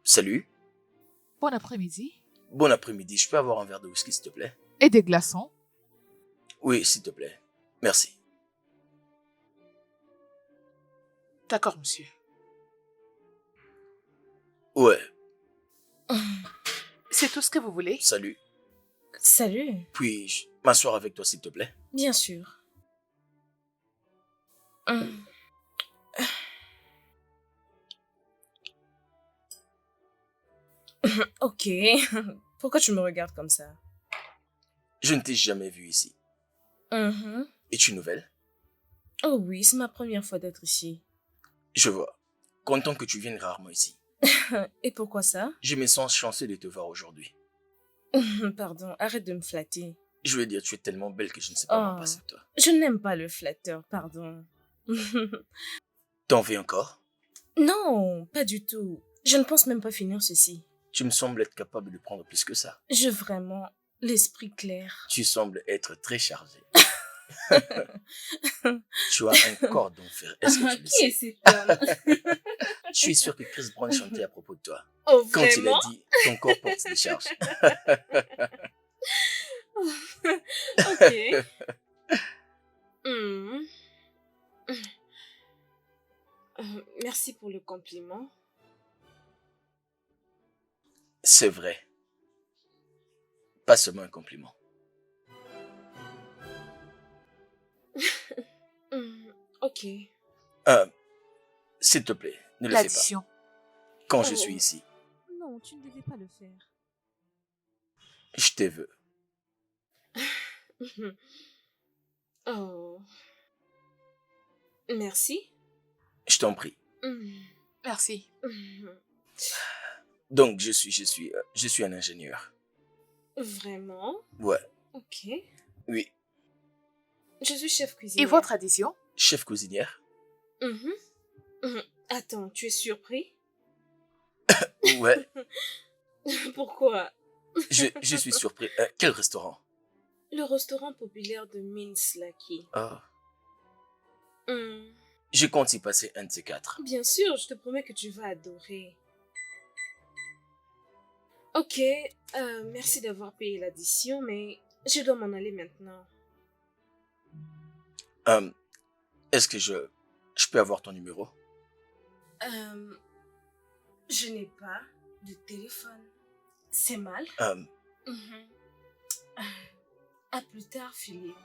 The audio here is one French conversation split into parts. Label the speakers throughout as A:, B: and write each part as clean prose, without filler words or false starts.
A: Salut,
B: Bon après-midi.
A: bon après-midi, je peux avoir un verre de whisky s'il te plaît?
B: Et des glaçons.
A: Oui, s'il te plaît. Merci.
B: D'accord, monsieur.
A: Ouais,
B: C'est tout ce que vous voulez?
A: salut.
C: Salut.
A: Puis-je m'asseoir avec toi s'il te plaît?
C: Bien sûr. Hum, Ok. Pourquoi tu me regardes comme ça?
A: Je ne t'ai jamais vu ici.
C: Mhm.
A: Es-tu nouvelle?
C: Oh oui, c'est ma première fois d'être ici.
A: Je vois. Content que tu viennes rarement ici.
C: Et pourquoi ça?
A: Je me sens chanceux de te voir aujourd'hui.
C: Pardon, arrête de me flatter.
A: Je veux dire, tu es tellement belle que je ne sais pas m'en
C: Oh,
A: passer de toi.
C: je n'aime pas le flatteur, pardon.
A: T'en veux encore?
C: Non, pas du tout. Je ne pense même pas finir ceci.
A: Tu me sembles être capable de prendre plus que ça.
C: J'ai vraiment l'esprit clair.
A: Tu sembles être très chargée. Tu as un corps d'enfer. Est-ce que tu le
C: Qui est
A: sais?
C: cet homme?
A: Je suis sûr que Chris Brown chantait à propos de toi.
C: Oh,
A: Quand il a
C: vraiment?
A: dit ton corps porte des charges.
C: Ok. Hmm. Merci pour le compliment.
A: C'est vrai. Pas seulement un compliment.
C: Ok.
A: Euh, S'il te plaît, ne le fais pas.
B: L'addition.
A: Quand je
C: Oh.
A: suis ici,
C: Non, tu ne devais pas le faire.
A: je te veux.
C: Oh. Merci.
A: Je t'en prie.
B: Merci.
A: Donc, je suis un ingénieur.
C: Vraiment?
A: Ouais,
C: Ok.
A: oui.
C: Je suis chef
B: Et
C: cuisinier.
B: votre addition?
A: Chef cuisinière?
C: Attends, tu es surpris?
A: Ouais,
C: Pourquoi?
A: je suis surpris. Quel restaurant?
C: Le restaurant populaire de Mince Lucky.
A: Ah,
C: Hmm.
A: je compte y passer un de ces quatre.
C: Bien sûr, je te promets que tu vas adorer. Ok, merci d'avoir payé l'addition, mais je dois m'en aller maintenant.
A: Est-ce que je peux avoir ton numéro?
C: Je n'ai pas de téléphone. C'est mal? Mhm. À plus tard, Philippe.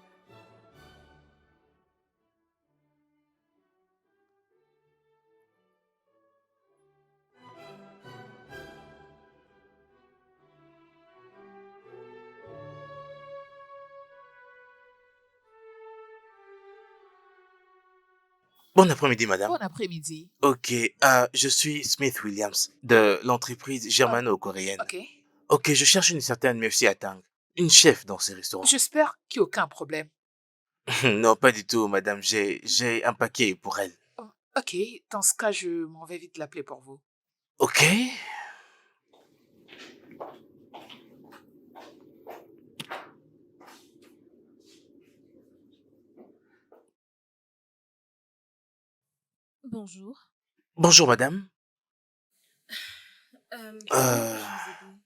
D: Bon après-midi, madame.
B: Bon après-midi.
D: Ok, je suis Smith Williams de l'entreprise germano-coréenne.
B: Ok.
D: Ok, je cherche une certaine Mercy Atang, une chef dans ces restaurants.
B: J'espère qu'il n'y a aucun problème.
D: Non, pas du tout, madame. J'ai un paquet pour elle.
B: Oh, ok, dans ce cas, je m'en vais vite l'appeler pour vous.
D: Ok.
C: Bonjour.
D: Bonjour, madame.
C: Comment puis-je vous aider?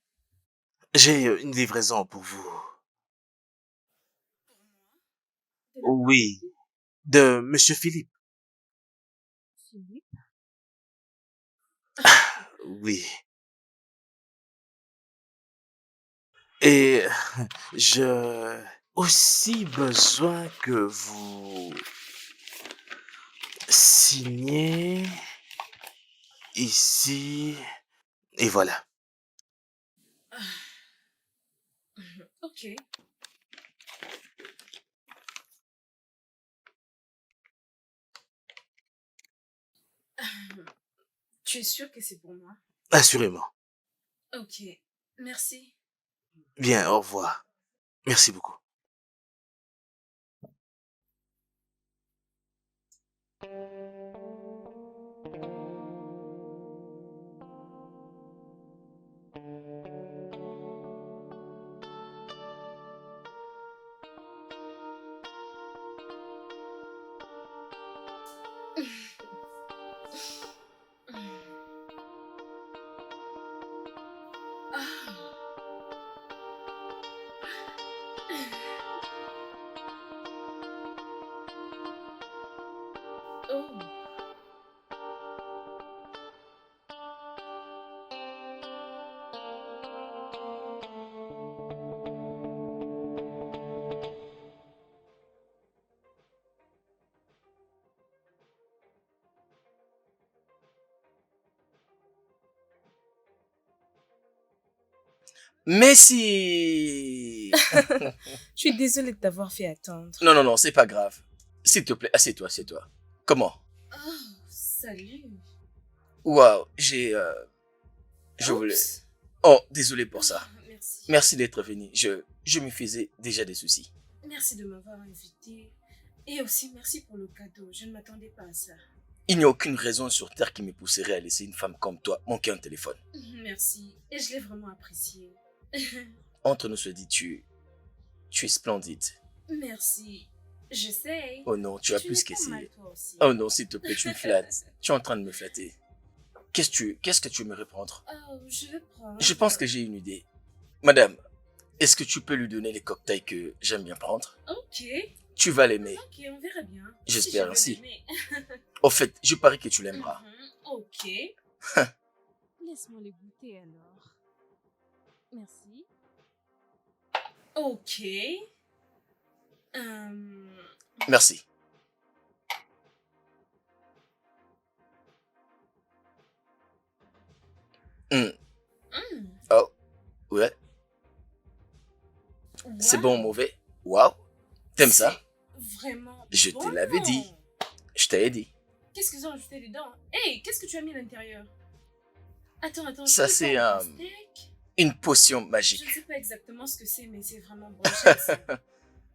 D: J'ai une livraison pour vous.
C: De la part
D: Oui, de Monsieur Philippe.
C: de Philippe?
D: Oui. Et je aussi besoin que vous signiez ici. Et voilà.
C: Ok. Tu es sûr que c'est pour moi?
D: Assurément.
C: Ok. Merci.
D: Bien, au revoir. Merci beaucoup.
A: Mais si...
C: Je suis désolée de t'avoir fait attendre.
A: Non, non, non, c'est pas grave. S'il te plaît, assieds-toi, assieds-toi. Comment?
C: Oh, salut.
A: Waouh, je voulais...
C: Oups.
A: Oh, désolé pour ça.
C: Merci.
A: Merci d'être venu. Je me faisais déjà des soucis.
C: Merci de m'avoir invité. Et aussi, merci pour le cadeau. Je ne m'attendais pas à ça.
A: Il n'y a aucune raison sur Terre qui me pousserait à laisser une femme comme toi manquer un téléphone.
C: Merci. Et je l'ai vraiment apprécié.
A: Entre nous se dit, tu es splendide.
C: Merci. J'essaye.
A: Oh non, tu as
C: Tu
A: plus
C: n'es pas mal,
A: qu'essayé.
C: toi aussi.
A: Oh non, s'il te plaît, tu me flattes. Tu es en train de me flatter. Qu'est-ce que tu veux me répondre?
C: Oh, je vais prendre.
A: Je pense que j'ai une idée. Madame, est-ce que tu peux lui donner les cocktails que j'aime bien prendre?
C: Ok.
A: Tu vas l'aimer.
C: Ok, on verra bien.
A: J'espère
C: je vais
A: ainsi.
C: l'aimer.
A: Au fait, je parie que tu l'aimeras.
C: Ok.
E: Laisse-moi les goûter alors. Merci.
C: Ok.
A: Merci. Hmm. Oh, ouais. C'est bon ou
C: Wow.
A: mauvais? Waouh. T'aimes ça?
C: C'est vraiment
A: Je te
C: bon.
A: l'avais dit. Je t'avais dit.
C: Qu'est-ce qu'ils ont ajouté dedans? Hey, qu'est-ce que tu as mis à l'intérieur? Attends.
A: Ça,
C: tu
A: c'est
C: veux pas un steak?
A: une potion
C: Je ne
A: magique.
C: sais pas exactement ce que c'est, mais c'est vraiment bon. J'aime ça.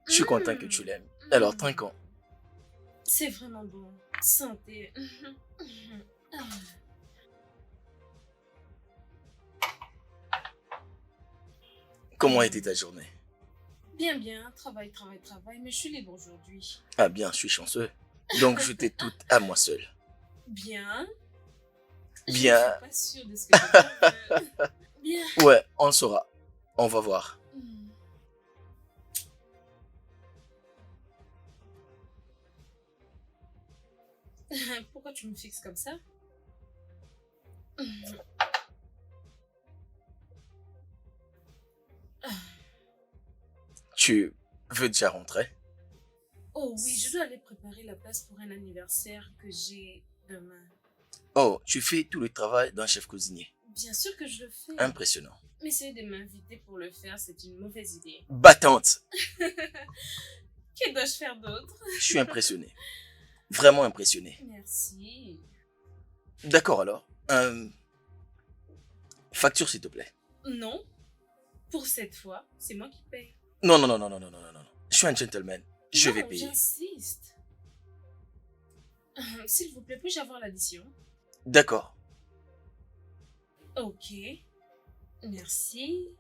A: Je suis content que tu l'aimes. Alors, trinquons.
C: C'est vraiment bon. Santé. Ah.
A: Comment était ta journée?
C: Bien, travail, mais je suis libre aujourd'hui.
A: Ah bien, je suis chanceux. Donc, je t'ai toute à moi seul.
C: Bien.
A: Bien.
C: Je suis pas sûre de ce que je vais faire. Bien.
A: Ouais, on le saura. On va voir.
C: Hmm. Pourquoi tu me fixes comme ça?
A: Tu veux déjà rentrer?
C: Oh oui, je dois aller préparer la place pour un anniversaire que j'ai demain.
A: Oh, tu fais tout le travail d'un chef cuisinier.
C: Bien sûr que je le fais.
A: Impressionnant.
C: Mais essayer de m'inviter pour le faire, c'est une mauvaise idée.
A: Battante.
C: Que dois-je faire d'autre?
A: Je suis impressionné. Vraiment impressionné.
C: Merci.
A: D'accord alors. Facture s'il te plaît.
C: Non, pour cette fois, c'est moi qui paye.
A: Non, non, non, non, non, non, non, non, non. Je suis un gentleman. Je
C: Non,
A: vais payer.
C: J'insiste. S'il vous plaît, puis-je avoir l'addition?
A: D'accord.
C: Ok. Merci.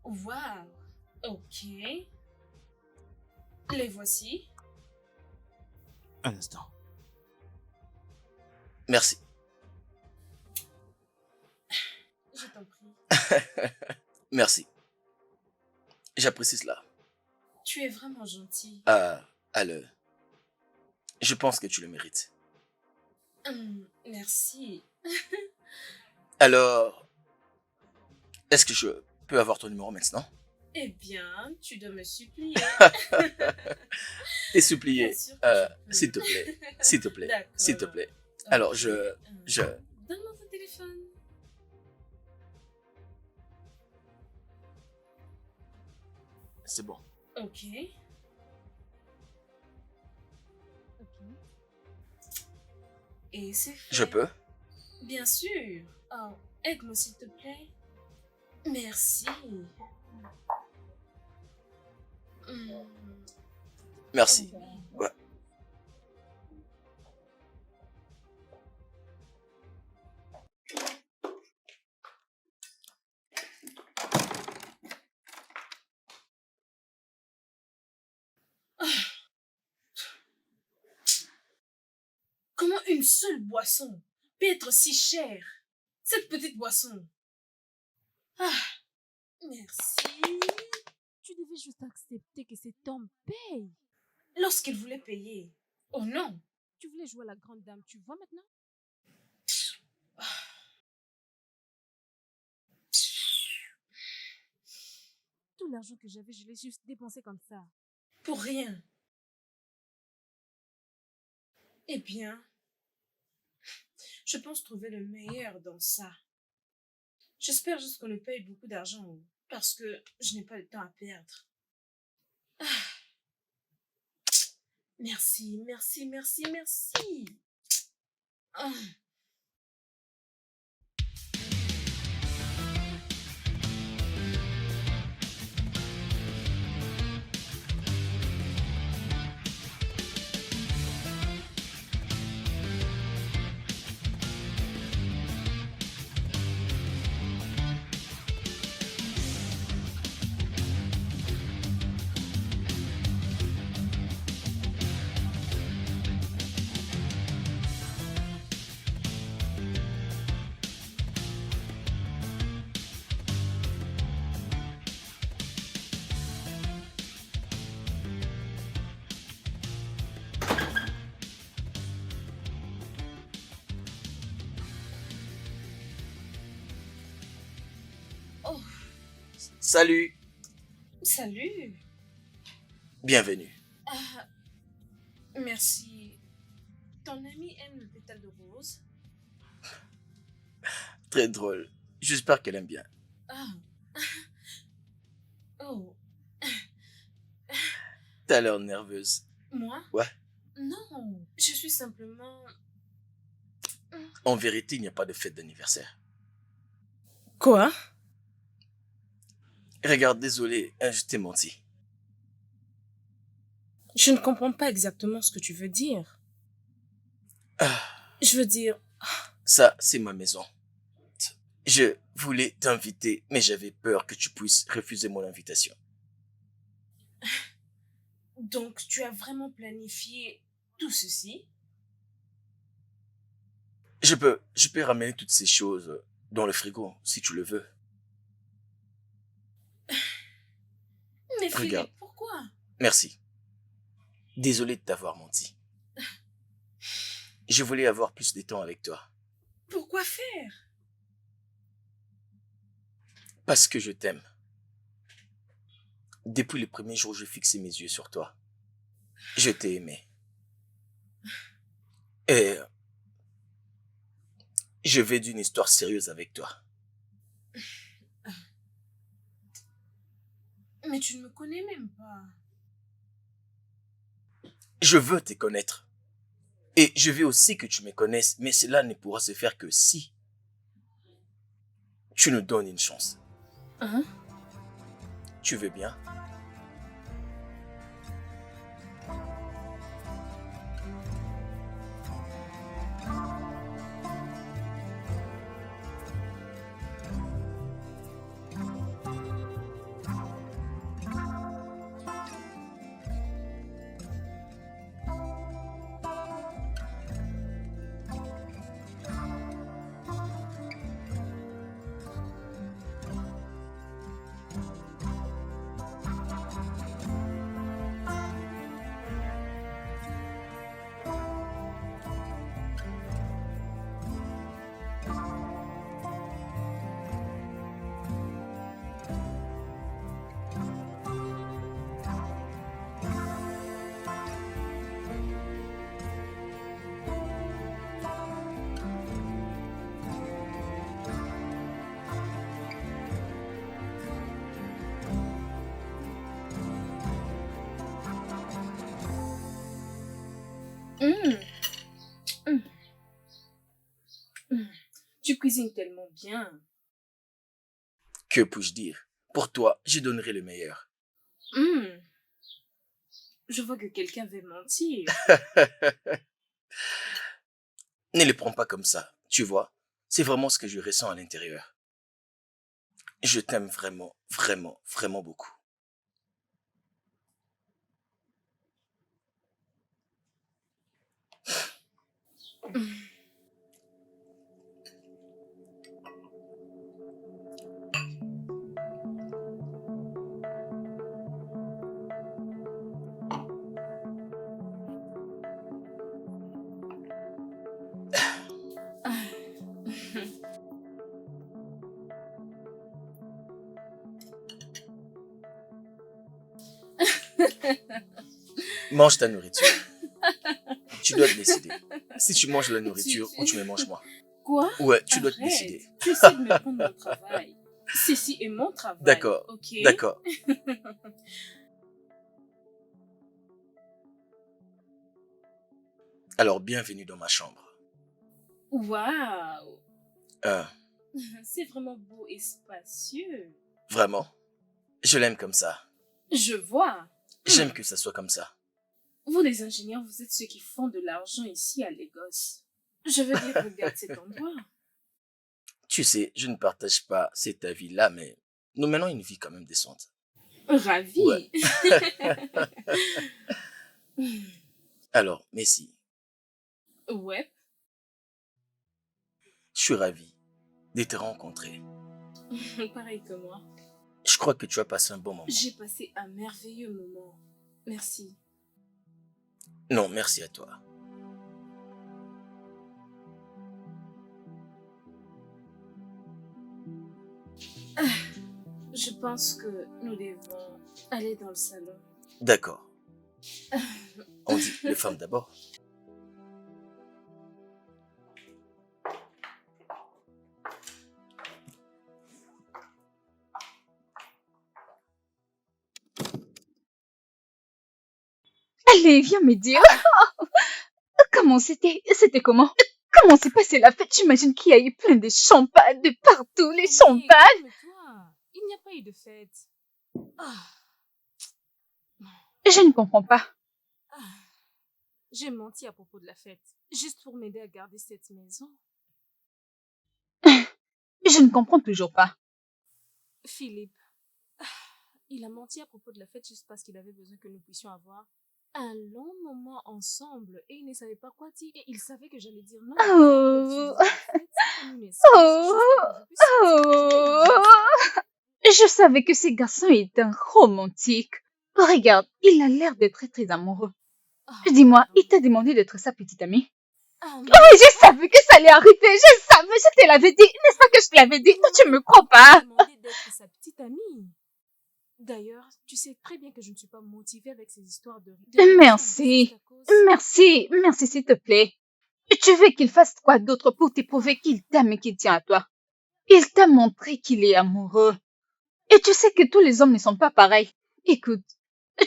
C: Waouh. Ok. Les voici.
D: Un instant.
A: Merci.
C: Je t'en prie.
A: Merci. J'apprécie cela.
C: Tu es vraiment gentil.
A: Alors, je pense que tu le mérites.
C: Merci.
A: Alors, est-ce que je peux avoir ton numéro maintenant?
C: Eh bien, tu dois me supplier.
A: T'es supplié.
C: Bien sûr que je peux.
A: S'il te plaît. S'il te plaît.
C: D'accord.
A: S'il te plaît. Alors,
C: Ok.
A: je...
C: Donne-moi ton téléphone.
A: C'est bon.
C: Ok.
E: Ok.
C: Et c'est fait.
A: Je peux?
C: Bien sûr. Oh, aide-moi s'il te plaît. Merci.
A: Merci.
C: Oh, oui.
A: Ouais.
C: Comment une seule boisson peut être si chère? Cette petite boisson. Ah, merci.
E: Tu devais juste accepter que cet homme paye.
C: Lorsqu'il voulait payer. Oh non.
E: Tu voulais jouer à la grande dame, tu vois maintenant? Tout l'argent que j'avais, je l'ai juste dépensé comme ça.
C: Pour rien. Eh bien, je pense trouver le meilleur dans ça. J'espère juste qu'on nous paye beaucoup d'argent parce que je n'ai pas le temps à perdre. Ah, merci, merci, merci, merci. Ah. Oh,
A: Salut,
C: salut.
A: bienvenue.
C: Ah, merci. Ton ami aime le pétale de rose?
A: Très drôle. J'espère qu'elle aime bien.
C: Ah. Oh,
A: T'as l'air nerveuse.
C: moi?
A: Ouais.
C: Non, je suis simplement...
A: En vérité, il n'y a pas de fête d'anniversaire.
C: Quoi?
A: Regarde, désolé, hein, je t'ai menti.
C: Je ne comprends pas exactement ce que tu veux dire.
A: Ah,
C: Je veux dire...
A: ça, c'est ma maison. Je voulais t'inviter, mais j'avais peur que tu puisses refuser mon invitation.
C: Donc, tu as vraiment planifié tout ceci?
A: Je peux ramener toutes ces choses dans le frigo, si tu le veux.
C: Mais Philippe,
A: Regarde.
C: pourquoi?
A: Merci. Désolé de t'avoir menti. Je voulais avoir plus de temps avec toi.
C: Pourquoi faire?
A: Parce que je t'aime. Depuis le premier jour où j'ai fixé mes yeux sur toi, je t'ai aimé. Et je veux d'une histoire sérieuse avec toi.
C: Mais tu ne me connais même pas.
A: Je veux te connaître. Et je veux aussi que tu me connaisses, mais cela ne pourra se faire que si tu nous donnes une chance.
C: Hein?
A: Tu veux bien?
C: Hum, hum, hum. Tu cuisines tellement bien.
A: Que puis-je dire? Pour toi, je donnerai le meilleur.
C: Hum. Je vois que quelqu'un veut mentir.
A: Ne le prends pas comme ça, tu vois. C'est vraiment ce que je ressens à l'intérieur. Je t'aime vraiment, vraiment, vraiment beaucoup. Mange ta nourriture. tu dois te décider. Si tu manges la nourriture ou tu me manges moi.
C: Quoi?
A: Ouais, tu dois te
C: Arrête.
A: décider.
C: Tu essaies de me prendre mon travail. Ceci est mon travail.
A: D'accord,
C: Ok.
A: d'accord. Alors, bienvenue dans ma chambre.
C: Waouh.
A: Euh,
C: C'est vraiment beau et spacieux.
A: vraiment, je l'aime comme ça.
C: Je vois.
A: J'aime que ça soit comme ça.
C: Vous, les ingénieurs, vous êtes ceux qui font de l'argent ici à Lagos. Je veux dire, regarde cet endroit.
A: Tu sais, je ne partage pas cet avis-là, mais nous menons une vie quand même décente.
C: Ravi.
A: Ouais. Alors, Messi,
C: Ouais.
A: je suis ravi de te rencontrer.
C: Pareil que moi.
A: Je crois que tu as passé un bon moment.
C: J'ai passé un merveilleux moment. Merci.
A: Non, merci à toi.
C: Je pense que nous devons aller dans le salon.
A: D'accord. On dit les femmes d'abord.
F: Allez, viens me dire. Comment c'était? C'était comment? Comment s'est passée la fête? J'imagine qu'il y a eu plein de champagne de partout, les champagnes.
E: Calme-toi. Il n'y a pas eu de fête. Ah,
F: Je ne comprends pas.
E: ah. J'ai menti à propos de la fête, juste pour m'aider à garder cette maison.
F: Je ne comprends toujours pas.
E: Philippe, ah, il a menti à propos de la fête juste parce qu'il avait besoin que nous puissions avoir un long moment ensemble et il ne savait pas quoi dire et il savait que j'allais dire non.
F: Oh. Je savais que ce garçon est un romantique. Regarde, il a l'air d'être très très amoureux. Dis-moi, il t'a demandé d'être sa petite amie? Oh, je savais que ça allait arriver. Je savais, je te l'avais dit. N'est-ce pas que je te l'avais dit? Toi, tu me crois pas.
E: demandé d'être sa petite amie. D'ailleurs, tu sais très bien que je ne suis pas motivée avec ces histoires de
F: Merci. Merci, merci s'il te plaît. Tu veux qu'il fasse quoi d'autre pour te prouver qu'il t'aime et qu'il tient à toi? Il t'a montré qu'il est amoureux. Et tu sais que tous les hommes ne sont pas pareils. Écoute,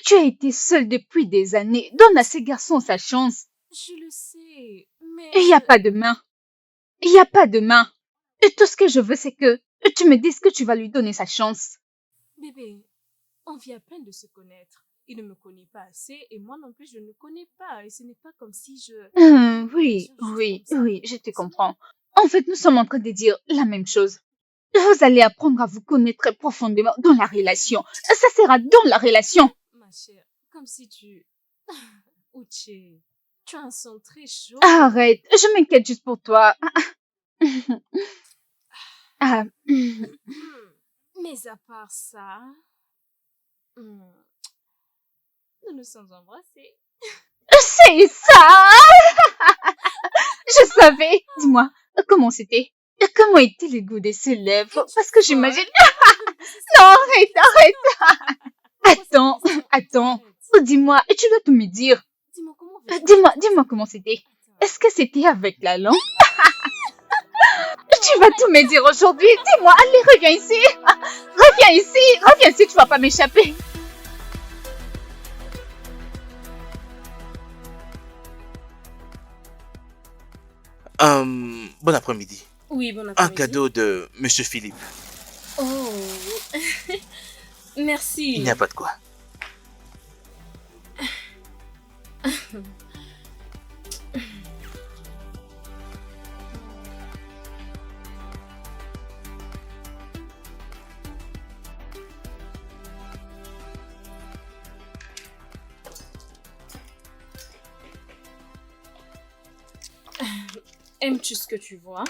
F: tu as été seule depuis des années. Donne à ces garçons sa chance.
E: Je le sais, mais...
F: Il n'y a pas de main. Il n'y a pas de main. Et tout ce que je veux, c'est que tu me dises que tu vas lui donner sa chance.
E: Bébé, on vient à peine de se connaître. Il ne me connaît pas assez et moi non plus je ne le connais pas. Et ce n'est pas comme si je...
F: Oui, je te comprends. En fait, nous sommes en train de dire la même chose. Vous allez apprendre à vous connaître profondément dans la relation. Ça sera dans la relation.
E: Ma chère, comme si tu... Uche, tu as un son très chaud.
F: Arrête, je m'inquiète juste pour toi. Ah,
E: Mais à part ça... Nous nous sommes embrassés.
F: c'est ça! Je savais. Dis-moi, comment c'était? Comment était le goût de ses lèvres? Parce que j'imagine... Non, arrête. Attends. Dis-moi, tu dois tout me dire.
E: Dis-moi comment...
F: Dis-moi comment c'était. Est-ce que c'était avec la langue? Tu vas tout me dire aujourd'hui. Dis-moi, allez, reviens ici, tu vas pas m'échapper.
D: Bon après-midi.
C: Oui, bon
D: Un
C: après-midi.
D: cadeau de Monsieur Philippe.
C: Oh. Merci.
D: Il n'y a pas de quoi.
C: Aimes-tu ce que tu vois?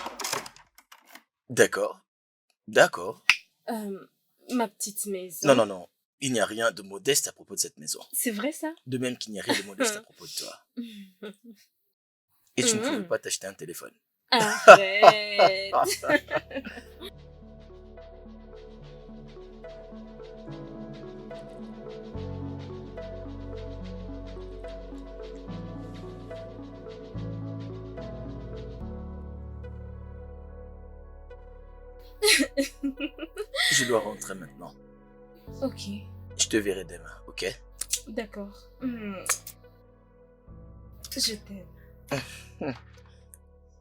A: D'accord.
C: Ma petite maison.
A: Non. Il n'y a rien de modeste à propos de cette maison.
C: C'est vrai ça?
A: De même qu'il n'y a rien de modeste à propos de toi. Et tu ne pouvais pas t'acheter un téléphone.
C: Arrête.
A: Je dois rentrer maintenant.
C: Ok,
A: Je te verrai demain, ok?
C: d'accord. Je t'aime.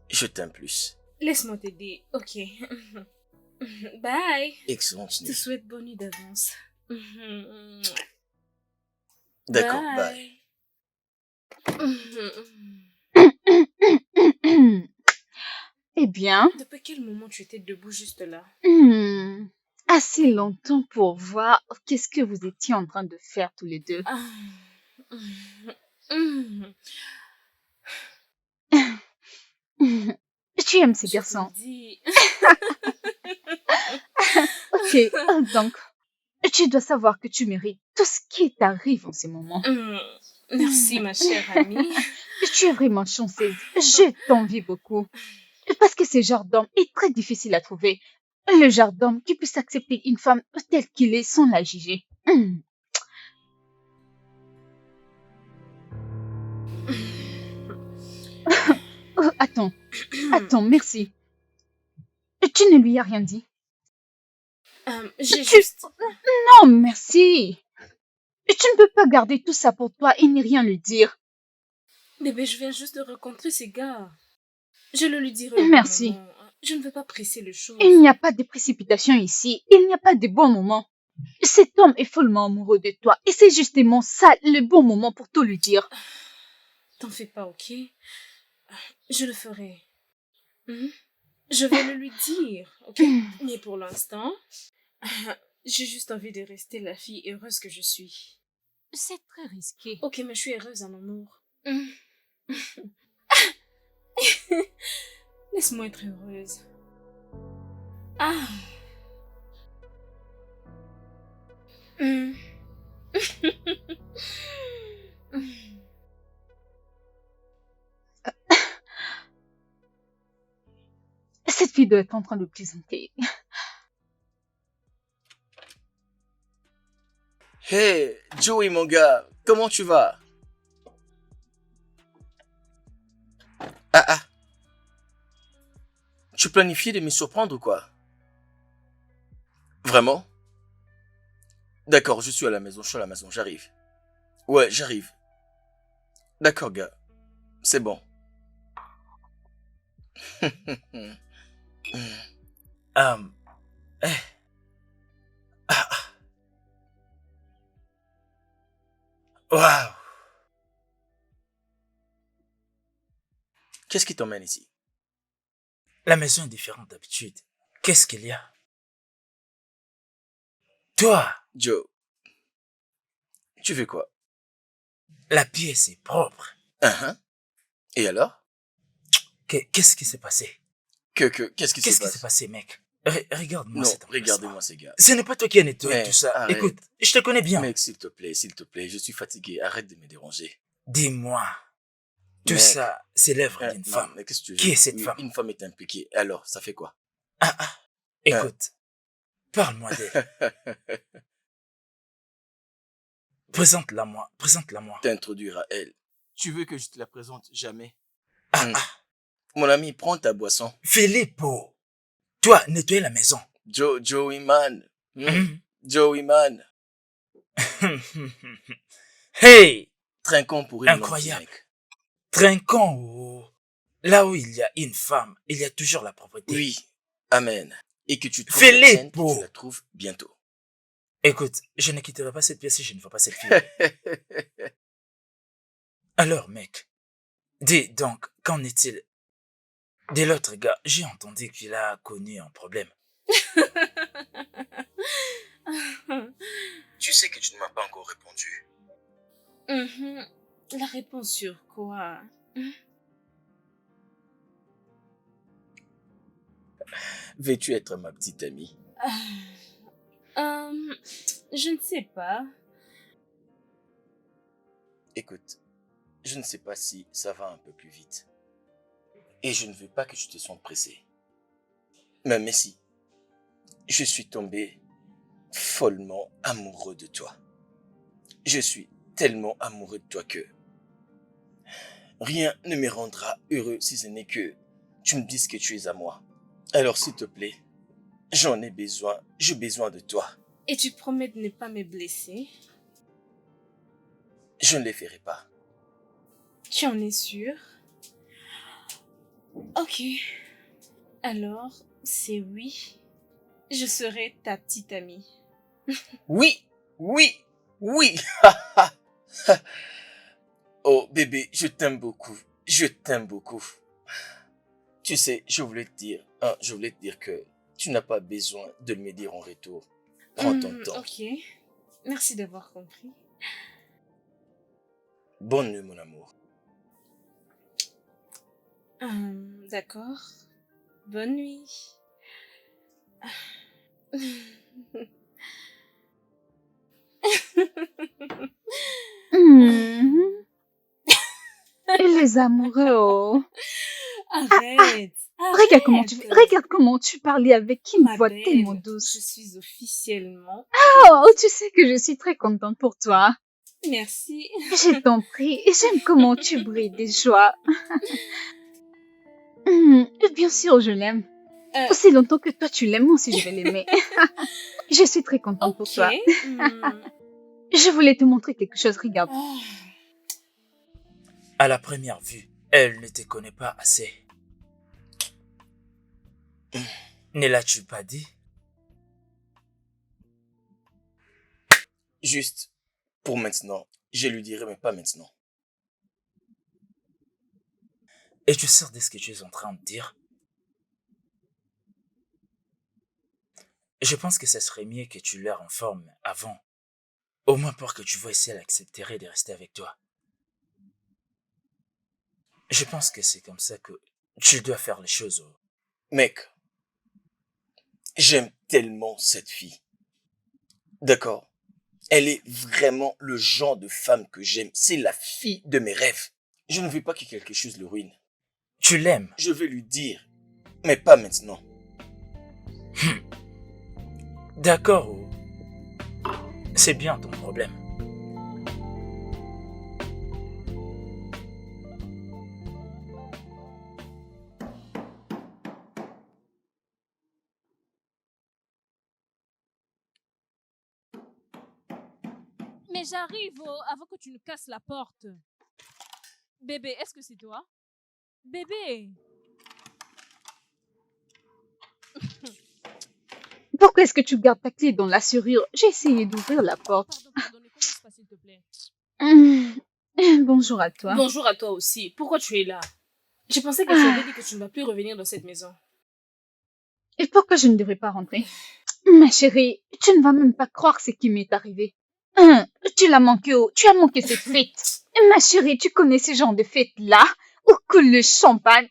A: Je t'aime plus.
C: Laisse-moi t'aider, ok. Bye.
A: Excellente
C: Je te
A: nuit.
C: souhaite bonne nuit d'avance.
A: D'accord, bye.
F: Eh bien,
C: Depuis quel moment tu étais debout juste là?
F: assez longtemps pour voir qu'est-ce que vous étiez en train de faire tous les deux.
C: Ah. Mm.
F: Tu aimes ces
C: Je te
F: garçons.
C: le dis.
F: Ok, donc, tu dois savoir que tu mérites tout ce qui t'arrive en ce moment.
C: Merci, ma chère amie.
F: Tu es vraiment chanceuse. Je t'envie beaucoup. Parce que ce genre d'homme est très difficile à trouver. Le genre d'homme qui puisse accepter une femme telle qu'il est sans la juger. Oh, attends, merci. Tu ne lui as rien dit.
C: J'ai
F: Tu-
C: juste...
F: Non, merci. Tu ne peux pas garder tout ça pour toi et ni rien lui dire.
C: Bébé, je viens juste de rencontrer ces gars. Je le lui dirai au bon
F: Merci.
C: moment. Je ne veux pas presser les choses.
F: Il n'y a pas de précipitation ici. Il n'y a pas de bon moment. Cet homme est follement amoureux de toi et c'est justement ça le bon moment pour tout lui dire.
C: T'en fais pas, ok? Je le ferai. Je vais le lui dire, ok? Mais pour l'instant, j'ai juste envie de rester la fille heureuse que je suis.
E: C'est très risqué.
C: Ok, mais je suis heureuse en amour. Laisse-moi être heureuse. Ah.
F: Cette fille doit être en train de plaisanter.
A: Hey, Joey, mon gars, comment tu vas? Ah. Tu planifies de me surprendre ou quoi? Vraiment? D'accord, je suis à la maison, j'arrive. Ouais, j'arrive. D'accord, gars. C'est bon.
D: Eh, waouh.
A: Qu'est-ce qui t'emmène ici?
D: La maison est différente d'habitude. Qu'est-ce qu'il y a? Toi,
A: Joe, tu fais quoi?
D: la pièce est propre.
A: Et alors?
D: Qu'est-ce qui s'est passé?
A: Qu'est-ce qui se
D: Qu'est-ce qui
A: passe?
D: s'est passé, mec? Regarde-moi
A: Non,
D: cet emplacement.
A: regardez-moi ces gars.
D: Ce n'est pas toi qui as nettoyé
A: Mec,
D: tout ça.
A: arrête.
D: Écoute, je te connais bien.
A: Mec, s'il te plaît, je suis fatigué, arrête de me déranger.
D: Dis-moi, tout
A: Mec.
D: ça, c'est l'œuvre d'une
A: Non,
D: femme.
A: mais qu'est-ce que tu veux?
D: Qui est cette
A: Oui,
D: femme?
A: Une femme est impliquée, alors, ça fait quoi?
D: Écoute, parle-moi d'elle. Présente-la moi.
A: T'introduire à elle. Tu veux que je te la présente jamais?
D: Ah,
A: Mon ami, prends ta boisson.
D: Filippo, toi, nettoie la maison.
A: Joey man. Joey man.
D: Hey,
A: Trinquons pour une
D: incroyable.
A: longue vie, mec.
D: Trinquons. Là où il y a une femme, il y a toujours la propreté.
A: Oui, amen. Et que tu trouves
D: Filippo.
A: la tienne, que tu la trouves bientôt.
D: Écoute, je ne quitterai pas cette pièce si je ne vois pas cette fille. Alors, mec, dis donc, qu'en est-il de l'autre gars? J'ai entendu qu'il a connu un problème.
A: Tu sais que tu ne m'as pas encore répondu.
C: La réponse sur quoi?
A: Veux-tu être ma petite amie?
C: Je ne sais pas.
A: Écoute, je ne sais pas si ça va un peu plus vite. Et je ne veux pas que tu te sentes pressé. Mais si, je suis tombé follement amoureux de toi. Je suis tellement amoureux de toi que rien ne me rendra heureux si ce n'est que tu me dises que tu es à moi. Alors s'il te plaît, J'en ai besoin. J'ai besoin de toi.
C: Et tu promets de ne pas me blesser?
A: Je ne les ferai pas.
C: Tu en es sûr? Ok. Alors, c'est oui. Je serai ta petite amie.
A: Oui, oui, oui. Oh bébé, je t'aime beaucoup. Je t'aime beaucoup. Tu sais, je voulais te dire que tu n'as pas besoin de me dire en retour. Prends ton temps.
C: Ok. Merci d'avoir compris.
A: Bonne nuit, mon amour.
C: D'accord. Bonne nuit.
F: Hmm. Et les amoureux, oh.
C: Arrête.
F: Regarde comment tu parlais avec une
C: Ma
F: voix
C: belle,
F: tellement
C: je
F: douce.
C: suis officiellement...
F: Oh, tu sais que je suis très contente pour toi.
C: Merci.
F: Je t'en prie, j'aime comment tu brilles de joie. Et bien sûr, je l'aime. Aussi longtemps que toi tu l'aimes, moi aussi je vais l'aimer. Je suis très contente pour
C: Ok.
F: toi. Je voulais te montrer quelque chose, regarde.
D: À la première vue, elle ne te connaît pas assez. Ne l'as-tu pas dit?
A: Juste pour maintenant. Je lui dirai, mais pas maintenant.
D: Es-tu sûr de ce que tu es en train de dire? Je pense que ce serait mieux que tu leur informes avant. Au moins pour que tu vois si elle accepterait de rester avec toi. Je pense que c'est comme ça que tu dois faire les choses.
A: Mec, j'aime tellement cette fille. D'accord? Elle est vraiment le genre de femme que j'aime. C'est la fille de mes rêves. Je ne veux pas que quelque chose le ruine.
D: Tu l'aimes.
A: Je vais lui dire, mais pas maintenant.
D: D'accord. C'est bien ton problème.
E: Mais j'arrive avant que tu ne casses la porte. Bébé, est-ce que c'est toi? Bébé!
F: Pourquoi est-ce que tu gardes ta clé dans la serrure? J'ai essayé d'ouvrir la porte.
E: Pardon, commence-moi s'il te plaît.
F: Bonjour à toi.
C: Bonjour à toi aussi. Pourquoi tu es là? Je pensais que tu avais dit que tu ne vas plus revenir dans cette maison.
F: Et pourquoi je ne devrais pas rentrer? Ma chérie, tu ne vas même pas croire ce qui m'est arrivé. Tu as manqué cette fête. Ma chérie, tu connais ce genre de fête-là où coule le champagne.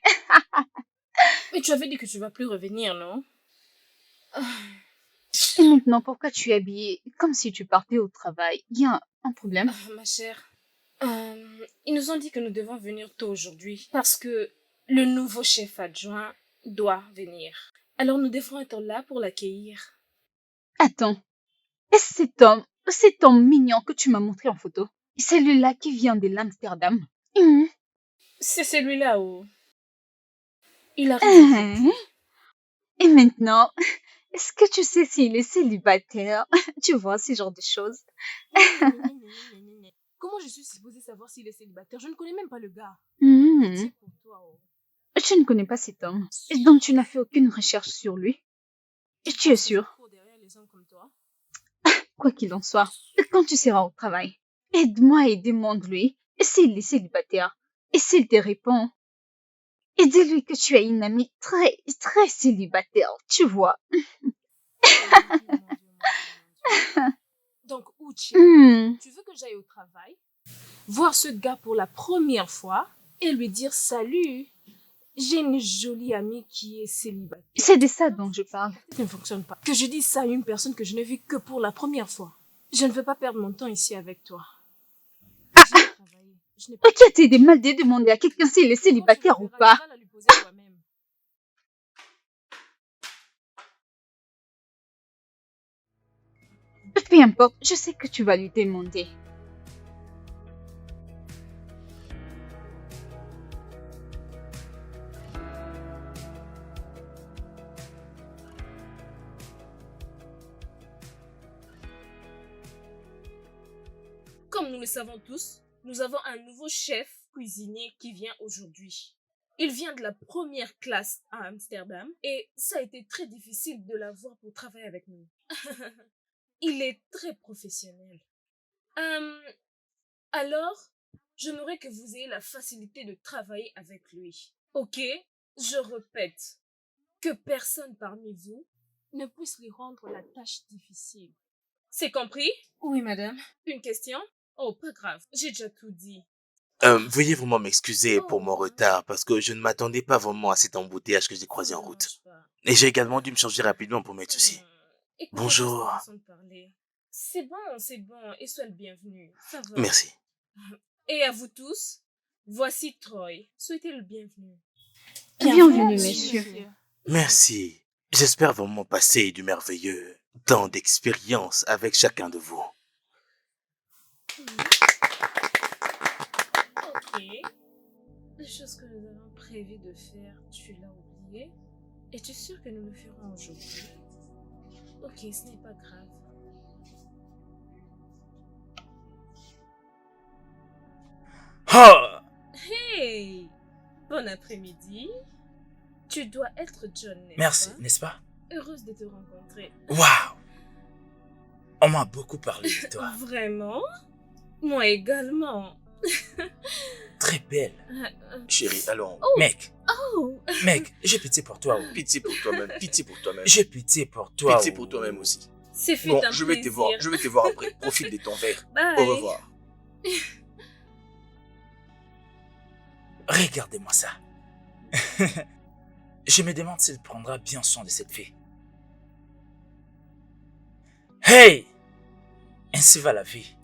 C: Mais tu avais dit que tu ne vas plus revenir, non?
F: Et maintenant, pourquoi tu es habillée comme si tu partais au travail? Il y a un problème?
C: Ma chère, ils nous ont dit que nous devons venir tôt aujourd'hui parce que le nouveau chef adjoint doit venir. Alors nous devrons être là pour l'accueillir.
F: Attends, est-ce cet homme mignon que tu m'as montré en photo? Celui-là qui vient de l'Amsterdam?
C: C'est celui-là où il arrive.
F: Et maintenant, est-ce que tu sais s'il est célibataire? Tu vois, ce genre de choses.
E: Comment je suis supposée savoir s'il est célibataire? Je ne connais même pas le gars.
F: Hmm.
E: Pitié pour toi, oh.
F: Je ne connais pas cet homme. Donc tu n'as fait aucune recherche sur lui. Et tu es sûr?
E: Cours derrière les hommes comme toi.
F: Quoi qu'il en soit, quand tu seras au travail, aide-moi et demande-lui s'il est célibataire. Et s'il te répond, et dis-lui que tu as une amie très, très célibataire, tu vois.
E: Mon Dieu. Donc, Uchi, tu veux que j'aille au travail, voir ce gars pour la première fois et lui dire salut, j'ai une jolie amie qui est célibataire.
F: C'est de ça dont je parle.
E: Ça ne fonctionne pas. Que je dise ça à une personne que je n'ai vue que pour la première fois. Je ne veux pas perdre mon temps ici avec toi. Je n'ai pas
F: Qui a-t-il des mal de demander à quelqu'un s'il est célibataire ou pas? Peu importe, je sais que tu vas lui demander.
C: Comme nous le savons tous, nous avons un nouveau chef cuisinier qui vient aujourd'hui. Il vient de la première classe à Amsterdam et ça a été très difficile de l'avoir pour travailler avec nous. Il est très professionnel. Alors, j'aimerais que vous ayez la facilité de travailler avec lui. Ok? Je répète, que personne parmi vous
E: Ne puisse lui rendre la tâche difficile.
C: c'est compris?
E: Oui, madame.
C: Une question? Oh, pas grave, j'ai déjà tout dit.
A: Veuillez vraiment m'excuser pour mon
C: Oh.
A: retard parce que je ne m'attendais pas vraiment à cet embouteillage que j'ai croisé en
C: Ça ne
A: route.
C: dérange pas.
A: Et j'ai également dû me changer rapidement pour m'être ceci.
C: Écoutez
A: Bonjour.
C: votre façon de parler. C'est bon, et sois le bienvenu. Ça va.
A: Merci.
C: Et à vous tous, voici Troy. Souhaitez le bienvenu.
F: Bienvenue, monsieur.
A: Merci. J'espère vraiment passer du merveilleux temps d'expérience avec chacun de vous.
C: Ok. Les choses que nous avons prévu de faire, tu l'as oublié? Es-tu sûr que nous le ferons aujourd'hui? Ok, ce n'est pas grave.
D: Oh!
C: Hey! Bon après-midi. Tu dois être John, n'est-ce
D: Merci,
C: pas?
D: n'est-ce pas?
C: Heureuse de te rencontrer.
D: Waouh! On m'a beaucoup parlé de toi.
C: Vraiment? Moi également.
D: Très belle.
A: Chérie, allons.
D: Mec,
C: Oh!
D: mec, j'ai pitié pour toi. oh.
A: Pitié pour toi-même, pitié pour toi-même.
D: J'ai pitié pour toi.
A: Pitié
D: oh.
A: pour toi-même aussi.
C: C'est fait
A: Bon,
C: un
A: je vais te voir, je vais te voir après. Profite de ton verre.
C: Bye.
A: Au revoir.
D: Regardez-moi ça. Je me demande s'il prendra bien soin de cette fille. Hey! Ainsi va la vie.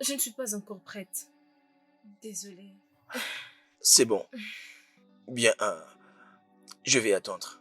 C: Je ne suis pas encore prête. Désolée.
A: C'est bon. Bien, je vais attendre.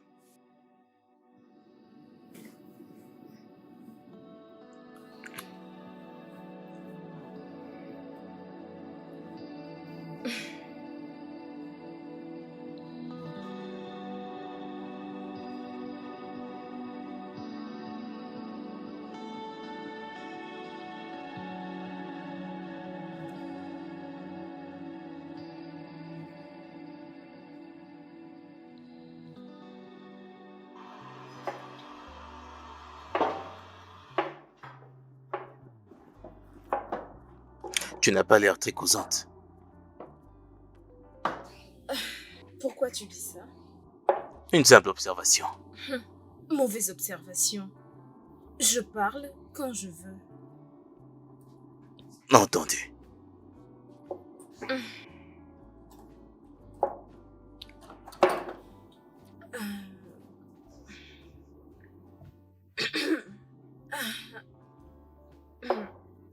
A: Tu n'as pas l'air très causante.
C: Pourquoi tu dis ça?
A: Une simple observation.
C: Mauvaise observation. Je parle quand je veux.
A: Entendu.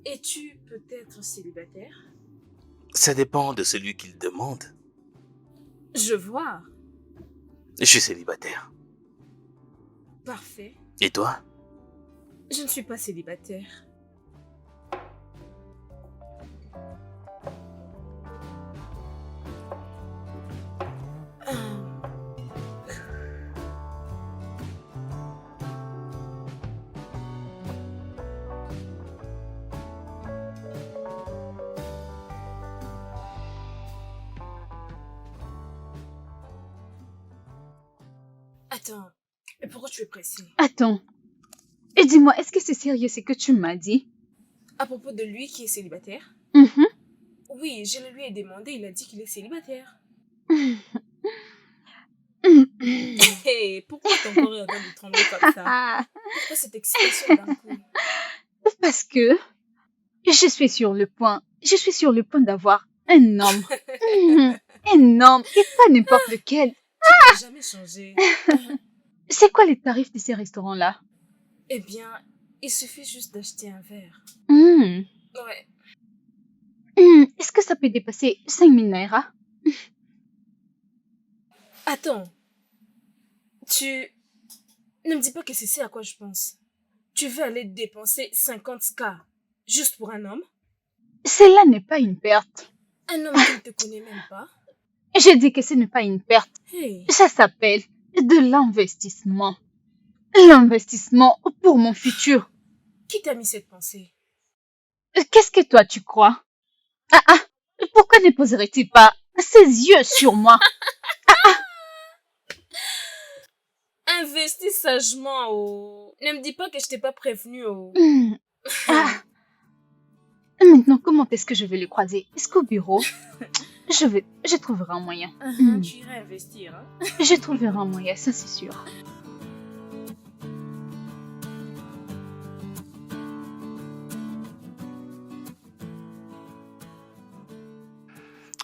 C: Es-tu peut-être célibataire?
A: Ça dépend de celui qui le demande.
C: Je vois.
A: Je suis célibataire.
C: Parfait.
A: Et toi?
C: Je ne suis pas célibataire. Attends, et pourquoi tu es pressée?
F: Attends. Et dis-moi, est-ce que c'est sérieux ce que tu m'as dit?
C: À propos de lui qui est célibataire?
F: Mhm.
C: Oui, je le lui ai demandé, il a dit qu'il est célibataire. Hé, pourquoi ton corps est en train de trembler comme ça?
F: Ah,
C: Pourquoi cette expression d'un coup?
F: parce que je suis sur le point d'avoir un homme. Un homme, et pas n'importe lequel.
C: Tu n'as jamais changé.
F: C'est quoi les tarifs de ces restaurants-là?
C: Eh bien, il suffit juste d'acheter un verre. Ouais.
F: Est-ce que ça peut dépasser 5000 naira?
C: Attends, Tu... Ne me dis pas que c'est ça à quoi je pense. Tu veux aller dépenser 50K juste pour un homme?
F: Cela n'est pas une perte.
C: Un homme qui ne te connaît même pas?
F: J'ai dit que ce n'est pas une perte.
C: Hey,
F: Ça s'appelle de l'investissement. L'investissement pour mon futur.
C: qui t'a mis cette pensée?
F: Qu'est-ce que toi tu crois? Pourquoi ne poserait-il pas ses yeux sur moi?
C: Investis sagement, oh. Ne me dis pas que je t'ai pas prévenu, oh.
F: Hmm. Ah. Maintenant, comment est-ce que je vais le croiser? Est-ce qu'au bureau? Je trouverai un moyen.
C: Tu irais investir, hein?
F: Je trouverai un moyen, ça c'est sûr.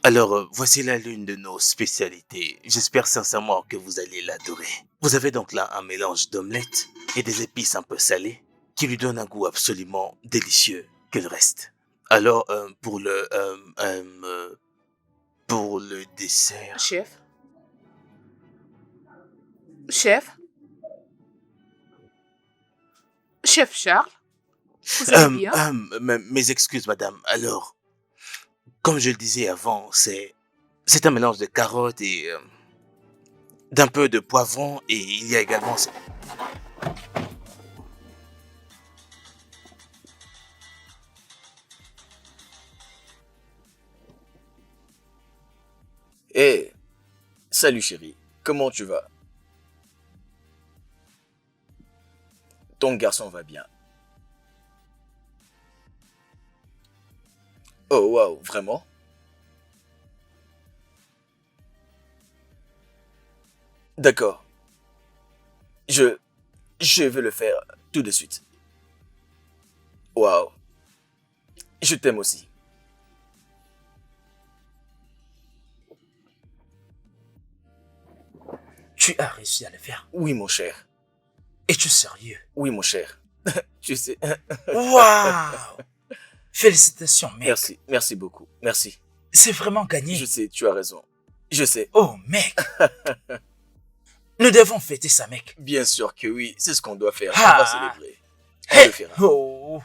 A: Alors, voici là l'une de nos spécialités. J'espère sincèrement que vous allez l'adorer. Vous avez donc là un mélange d'omelette et des épices un peu salées qui lui donne un goût absolument délicieux que le reste. Alors, pour le dessert...
B: Chef? Chef? Chef Charles? Vous allez bien?
A: Mes excuses, madame. Alors, comme je le disais avant, c'est un mélange de carottes et d'un peu de poivron et il y a également... Eh, salut chérie, comment tu vas? Ton garçon va bien. Oh waouh, vraiment? D'accord. Je vais le faire tout de suite. Waouh. Je t'aime aussi.
D: Tu as réussi à le faire.
A: Oui, mon cher.
D: Es-tu sérieux?
A: Oui, mon cher. Tu sais.
D: Waouh! Félicitations, mec.
A: Merci, merci beaucoup. Merci.
D: C'est vraiment gagné.
A: Je sais, tu as raison. Je sais.
D: Oh, mec. Nous devons fêter ça, mec.
A: Bien sûr que oui, c'est ce qu'on doit faire.
D: Ah.
A: On va célébrer. On
D: Hey.
A: le fera.
D: Oh.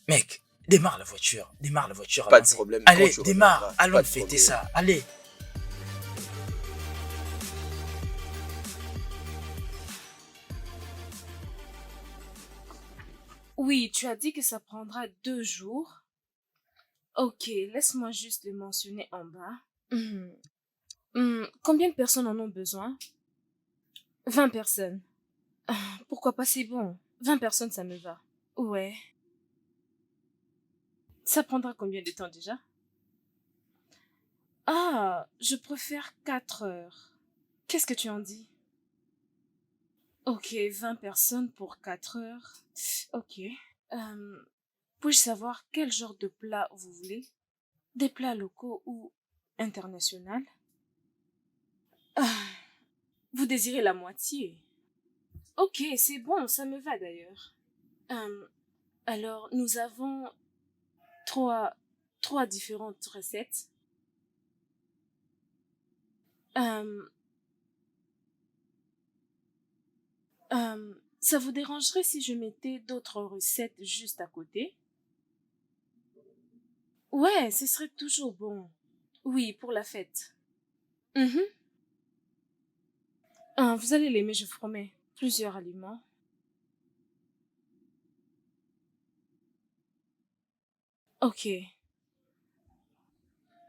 D: Mec, démarre la voiture. Démarre la voiture.
A: Pas de
D: allons-y.
A: problème, quand
D: Allez,
A: tu
D: démarre.
A: reviendras,
D: Allons
A: pas de
D: fêter
A: problème.
D: ça. Allez.
C: Oui, tu as dit que ça prendra 2 jours. Ok, laisse-moi juste le mentionner en bas. Combien de personnes en ont besoin? 20 personnes. Pourquoi pas, c'est bon. 20 personnes, ça me va. Ouais. Ça prendra combien de temps déjà? Ah, je préfère 4 heures. Qu'est-ce que tu en dis? Ok, 20 personnes pour 4 heures. Ok. Puis-je savoir quel genre de plat vous voulez? Des plats locaux ou internationaux? Vous désirez la moitié? Ok, c'est bon, ça me va d'ailleurs. Alors, nous avons trois différentes recettes. Ça vous dérangerait si je mettais d'autres recettes juste à côté? Ouais, ce serait toujours bon. Oui, pour la fête. Vous allez l'aimer, je vous promets. Plusieurs aliments. Ok.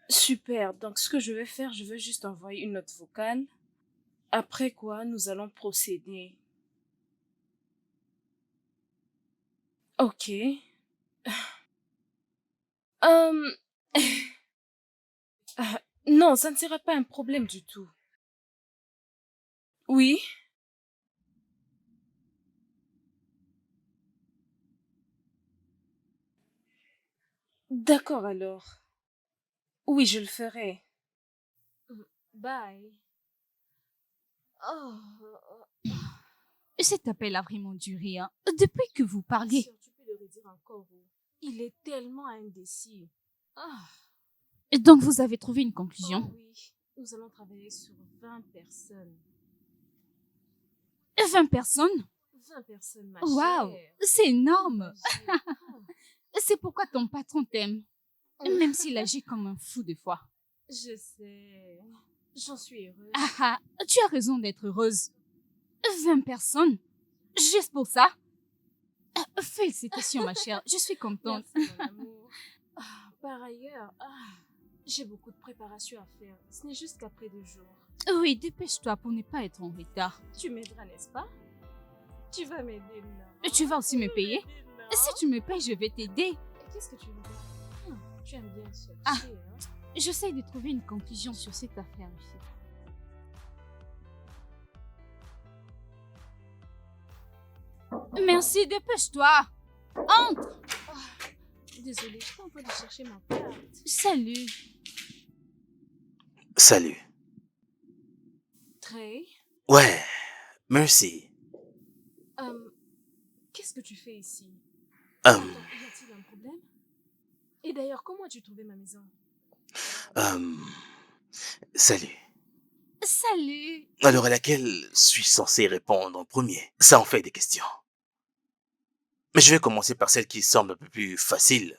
C: Super. Donc, ce que je vais faire, je vais juste envoyer une note vocale. Après quoi, nous allons procéder. Ok. Non, ça ne sera pas un problème du tout. Oui. D'accord alors. Oui, je le ferai.
E: Bye. Oh.
F: Cet appel a vraiment duré, hein. Depuis que vous parliez.
E: Tu peux le redire encore. Il est tellement indécis. Ah.
F: Donc vous avez trouvé une
E: Oh
F: conclusion?
E: oui, nous allons travailler sur 20 personnes.
F: 20 personnes?
E: 20 personnes, ma
F: Waouh,
E: chère.
F: c'est énorme.
E: Imagine.
F: C'est pourquoi ton patron t'aime, même s'il agit comme un fou des fois.
E: Je sais. J'en suis heureuse.
F: Ah ah, tu as raison d'être heureuse. 20 personnes? Juste pour ça? Félicitations, ma chère. Je suis contente.
E: Merci, mon amour. Par ailleurs, j'ai beaucoup de préparation à faire. Ce n'est juste qu'après 2 jours.
F: Oui, dépêche-toi pour ne pas être en retard.
E: Tu m'aideras, n'est-ce pas? Tu vas m'aider, non?
F: Tu vas aussi me payer?
E: Non.
F: Si tu me payes, je vais t'aider.
E: Et qu'est-ce que tu veux dire? Tu aimes bien chercher,
F: Ah.
E: hein?
F: J'essaie de trouver une conclusion sur cette affaire ici. Merci, dépêche-toi. Entre.
E: Désolée, je suis en train de chercher ma carte.
F: Salut.
A: Salut.
E: Trey,
A: Ouais, merci.
E: qu'est-ce que tu fais ici?
A: Hum,
E: Attends, y a-t-il un problème? Et d'ailleurs, comment as-tu trouvé ma maison?
A: Salut.
F: Salut.
A: Alors à laquelle suis-je censé répondre en premier? Ça en fait des questions. Mais je vais commencer par celle qui semble un peu plus facile.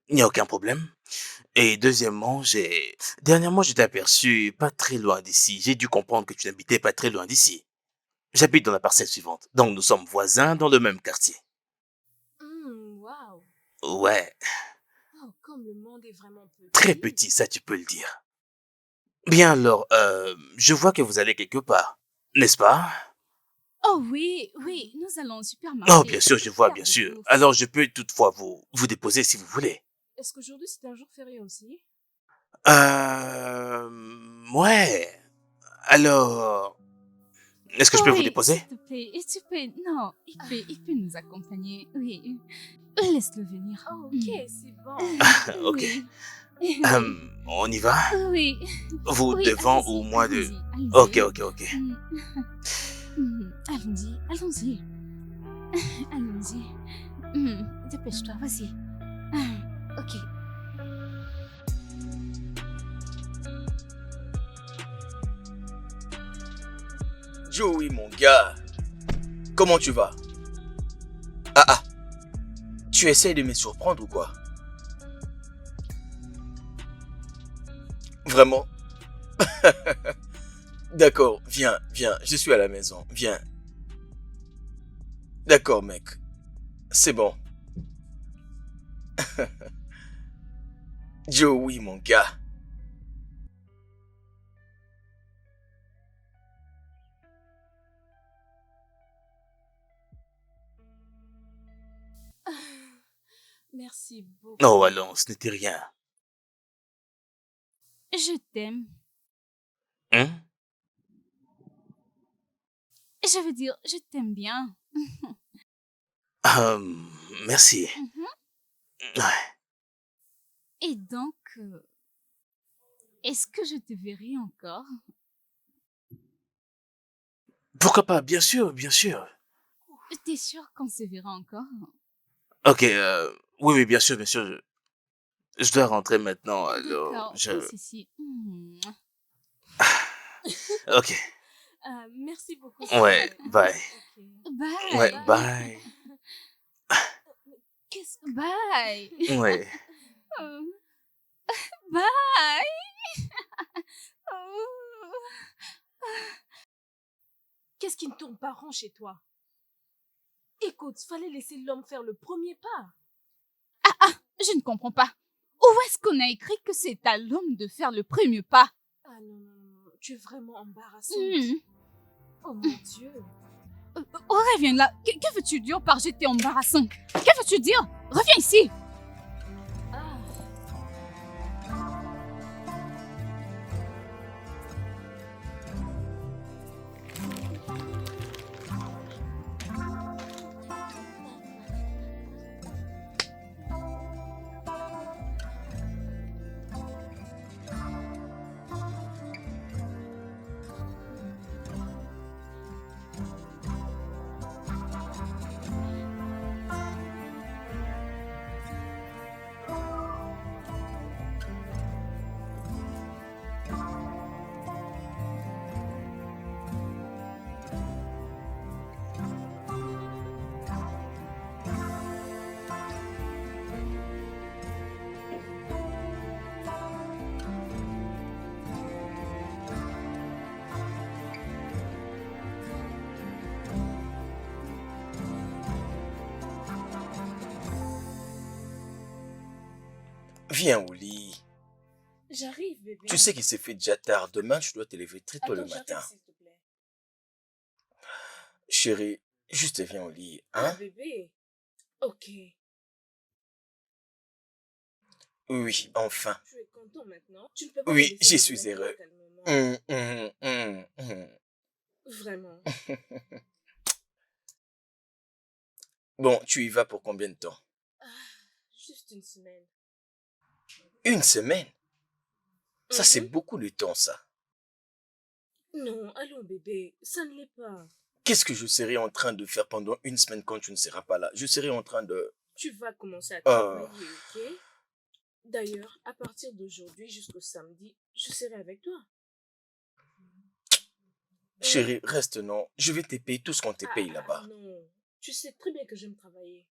A: Il n'y a aucun problème. Et deuxièmement, dernièrement, je t'ai aperçu pas très loin d'ici. J'ai dû comprendre que tu n'habitais pas très loin d'ici. J'habite dans la parcelle suivante. Donc nous sommes voisins dans le même quartier.
E: Waouh.
A: Ouais,
E: Oh, comme le monde est vraiment petit.
A: très petit, ça tu peux le dire. Bien alors, je vois que vous allez quelque part, n'est-ce pas?
F: Oh oui, oui, nous allons au supermarché.
A: Oh, bien sûr, je vois,
F: Faire
A: bien
F: des
A: sûr.
F: courses.
A: Alors je peux toutefois vous déposer si vous voulez.
E: Est-ce qu'aujourd'hui c'est un jour férié aussi?
A: Ouais. Alors, est-ce que je peux vous
F: Oui,
A: déposer?
F: s'il te plaît, et tu peux... Non, il peut nous accompagner. Oui, laisse-le venir.
E: Oh, ok, c'est bon.
A: Ok.
F: Oui.
A: On y va?
F: Oui.
A: Vous
F: Oui,
A: devant
F: allez-y,
A: ou moi de...
F: allez-y,
A: Ok,
F: allez-y.
A: ok, ok.
F: Allons-y, allons-y. Allons-y. Dépêche-toi, vas-y. Ok.
A: Joey, mon gars. Comment tu vas? Ah, tu essayes de me surprendre ou quoi? Vraiment? D'accord, viens, je suis à la maison, viens. D'accord, mec. C'est bon. Joey, mon gars.
E: Merci beaucoup.
A: Oh, allons, ce n'était rien.
F: Je t'aime.
A: Hein?
F: Je veux dire, je t'aime bien.
A: Merci. Ouais.
F: Et donc, est-ce que je te verrai encore?
A: Pourquoi pas? Bien sûr, bien sûr.
F: T'es sûr qu'on se verra encore?
A: Ok, oui, bien sûr, bien sûr. Je dois rentrer maintenant, alors
F: D'accord,
A: je...
F: passe ici.
A: Ok,
E: Merci beaucoup.
A: ouais,
E: Trey.
A: bye.
E: Ok.
F: Bye.
A: Ouais, bye.
E: Qu'est-ce
F: Bye.
A: Ouais.
F: Oh. Bye. Oh.
E: Qu'est-ce qui ne tourne pas rond chez toi? Écoute, fallait laisser l'homme faire le premier pas.
F: Je ne comprends pas. Où est-ce qu'on a écrit que c'est à l'homme de faire le premier pas?
E: Ah non, tu es vraiment embarrassante. Oh mon Dieu.
F: Reviens là. Que veux-tu dire par j'étais embarrassant? Que veux-tu dire? Reviens ici.
E: Ah.
A: Viens au lit.
C: J'arrive, bébé.
A: Tu sais qu'il s'est fait déjà tard. Demain, je dois te lever très tôt le
C: Attends,
A: matin.
C: j'arrive, s'il te plaît.
A: Chérie, juste viens au lit,
C: Ah,
A: hein?
C: bébé. Ok.
A: Oui, enfin.
C: Tu es content maintenant? Tu ne peux pas me
A: Oui,
C: laisser
A: j'y
C: me
A: suis
C: plaindre
A: heureux.
C: calmement.
A: Hum, hum, hum.
C: Vraiment.
A: Bon, tu y vas pour combien de temps?
C: Ah, juste une semaine.
A: Une semaine? Ça, c'est
C: Mhm.
A: beaucoup de temps, ça.
C: Non, allons, bébé. Ça ne l'est pas.
A: Qu'est-ce que je serai en train de faire pendant une semaine quand tu ne seras pas là? Je serai en train de...
C: Tu vas commencer à
A: Oh,
C: travailler, ok? D'ailleurs, à partir d'aujourd'hui jusqu'au samedi, je serai avec toi.
A: chérie, reste, non. Je vais te payer tout ce qu'on te paye
C: Ah,
A: là-bas.
C: non. Tu sais très bien que j'aime travailler.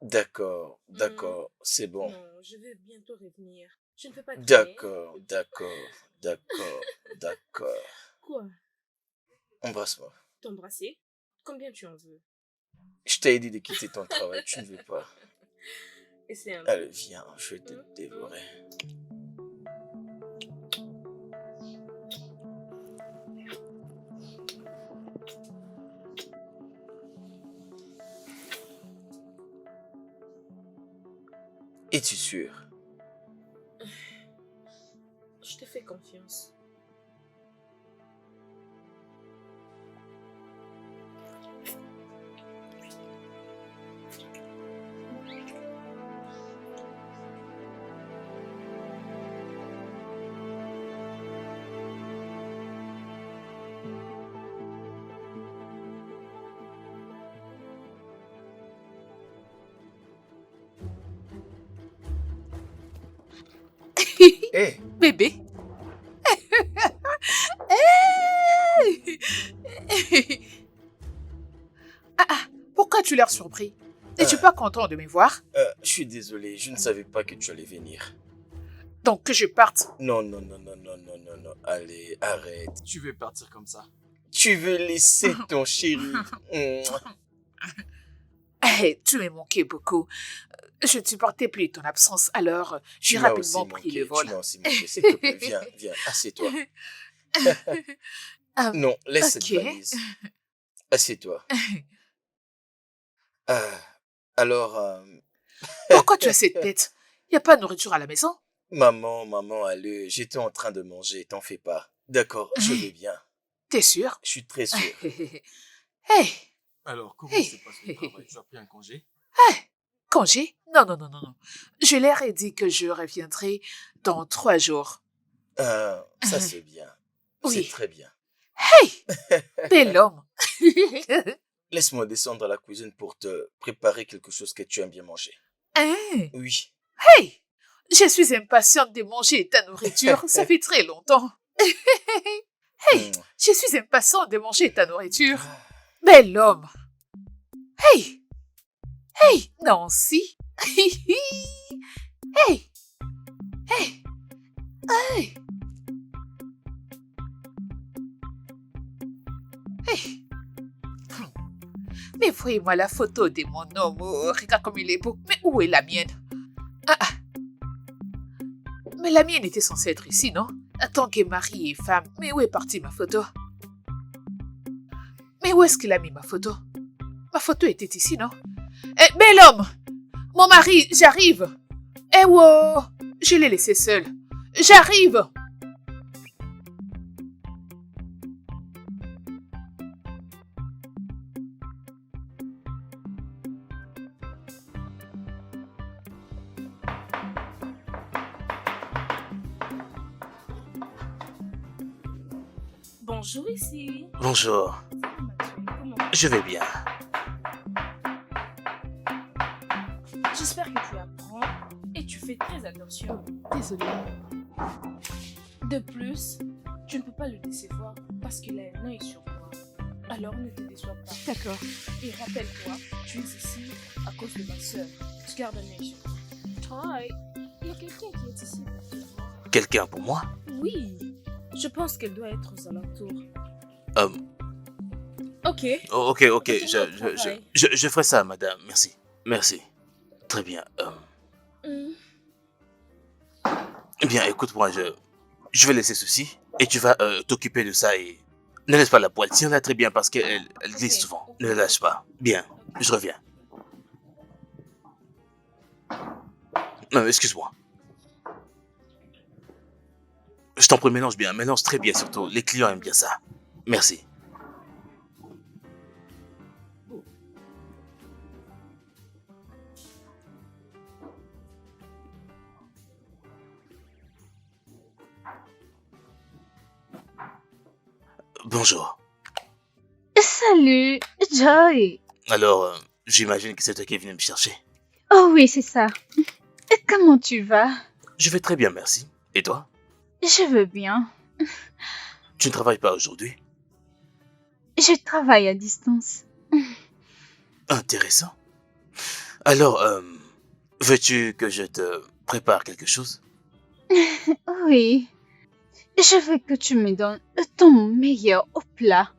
A: D'accord,
C: Mhm.
A: d'accord, c'est bon.
C: Non, je vais bientôt revenir. Je ne peux pas traîner.
A: D'accord, d'accord, d'accord, d'accord.
C: Quoi?
A: Embrasse-moi.
C: T'embrasser? Combien tu en veux?
A: Je t'ai dit de quitter ton travail, tu ne veux pas.
C: Essaie un peu.
A: Allez, viens, je vais te
C: Mhm.
A: dévorer. Es-tu sûr?
C: Je te fais confiance.
A: Hé,
B: Bébé. Pourquoi tu l'air surpris? N'es-tu pas content de me voir?
A: je suis désolé, je ne savais pas que tu allais venir.
B: Donc que je parte.
A: Non, non, non, non, non, non, non, non. Allez, arrête.
D: Tu veux partir comme ça?
A: Tu veux laisser ton chéri.
B: Hey, tu m'as manqué beaucoup. Je ne supportais plus ton absence, alors j'ai
A: Tu m'as aussi
B: rapidement pris
A: manqué,
B: le vol.
A: tu m'as aussi manqué. S'il te plaît, viens, viens, assieds-toi.
B: Ah,
A: Non, laisse cette
B: ok.
A: valise. Assieds-toi. Ah, alors,
B: Pourquoi tu as cette tête? Y a pas de nourriture à la maison?
A: maman, allez, j'étais en train de manger, t'en fais pas. D'accord, je vais bien.
B: T'es sûr?
A: Je suis très sûr.
B: Hey,
D: Alors, comment
B: Hey.
D: se passe le travail? Tu as pris un congé?
B: congé? Non, non, non, non, non. Je leur ai dit que je reviendrai dans 3 jours.
A: Ça c'est bien.
B: Oui.
A: C'est très bien.
B: Hey, bel homme.
A: Laisse-moi descendre à la cuisine pour te préparer quelque chose que tu aimes bien manger.
B: Hein?
A: Oui.
B: Hey, je suis impatiente de manger ta nourriture. Ça fait très longtemps. Hey, je suis impatiente de manger ta nourriture. Bel homme. Hey, hey, Nancy. Hey, hey, hey. Hey. Mais voyez-moi la photo de mon homme. Oh, regarde comme il est beau. Mais où est la mienne? Ah, ah. Mais la mienne était censée être ici, non? En tant que mari et femme. Mais où est partie ma photo? Mais où est-ce qu'il a mis ma photo? Ma photo était ici, non? Eh, bel homme! Mon mari, j'arrive! Eh wow! Je l'ai laissé seul. J'arrive!
C: Bonjour ici.
D: Bonjour,
C: Salut Mathieu, comment vas-tu?
D: je vais bien.
C: J'espère que tu apprends et tu fais très attention.
B: Désolée.
C: De plus, tu ne peux pas le décevoir parce qu'il a un œil sur toi. Alors ne te déçois pas.
B: D'accord.
C: Et rappelle-toi, tu es ici à cause de ma sœur. Tu gardes un œil sur toi. Hi, il y a quelqu'un qui est ici pour te voir.
D: Quelqu'un pour moi?
C: Oui, je pense qu'elle doit être aux alentours. Ok.
D: Oh, ok,
C: Retourne au travail.
D: je ferai ça, madame. Merci. Merci. Très bien.
A: Eh bien, écoute-moi, je vais laisser ceci et tu vas t'occuper de ça et ne laisse pas la poêle. Tiens-la très bien parce qu'elle glisse
C: Ok,
A: souvent.
C: ok,
A: Ne la lâche pas. Bien, je reviens. Non, excuse-moi. Je t'en prie, mélange bien. Mélange très bien surtout. Les clients aiment bien ça. Merci. Bonjour.
F: Salut, Joy.
A: Alors, j'imagine que c'est toi qui es venu me chercher.
F: Oh oui, c'est ça. Comment tu vas?
A: Je vais très bien, merci. Et toi?
F: Je veux bien.
A: Tu ne travailles pas aujourd'hui?
F: Je travaille à distance.
A: Intéressant. Alors, veux-tu que je te prépare quelque chose?
F: Oui, je veux que tu me donnes ton meilleur au plat.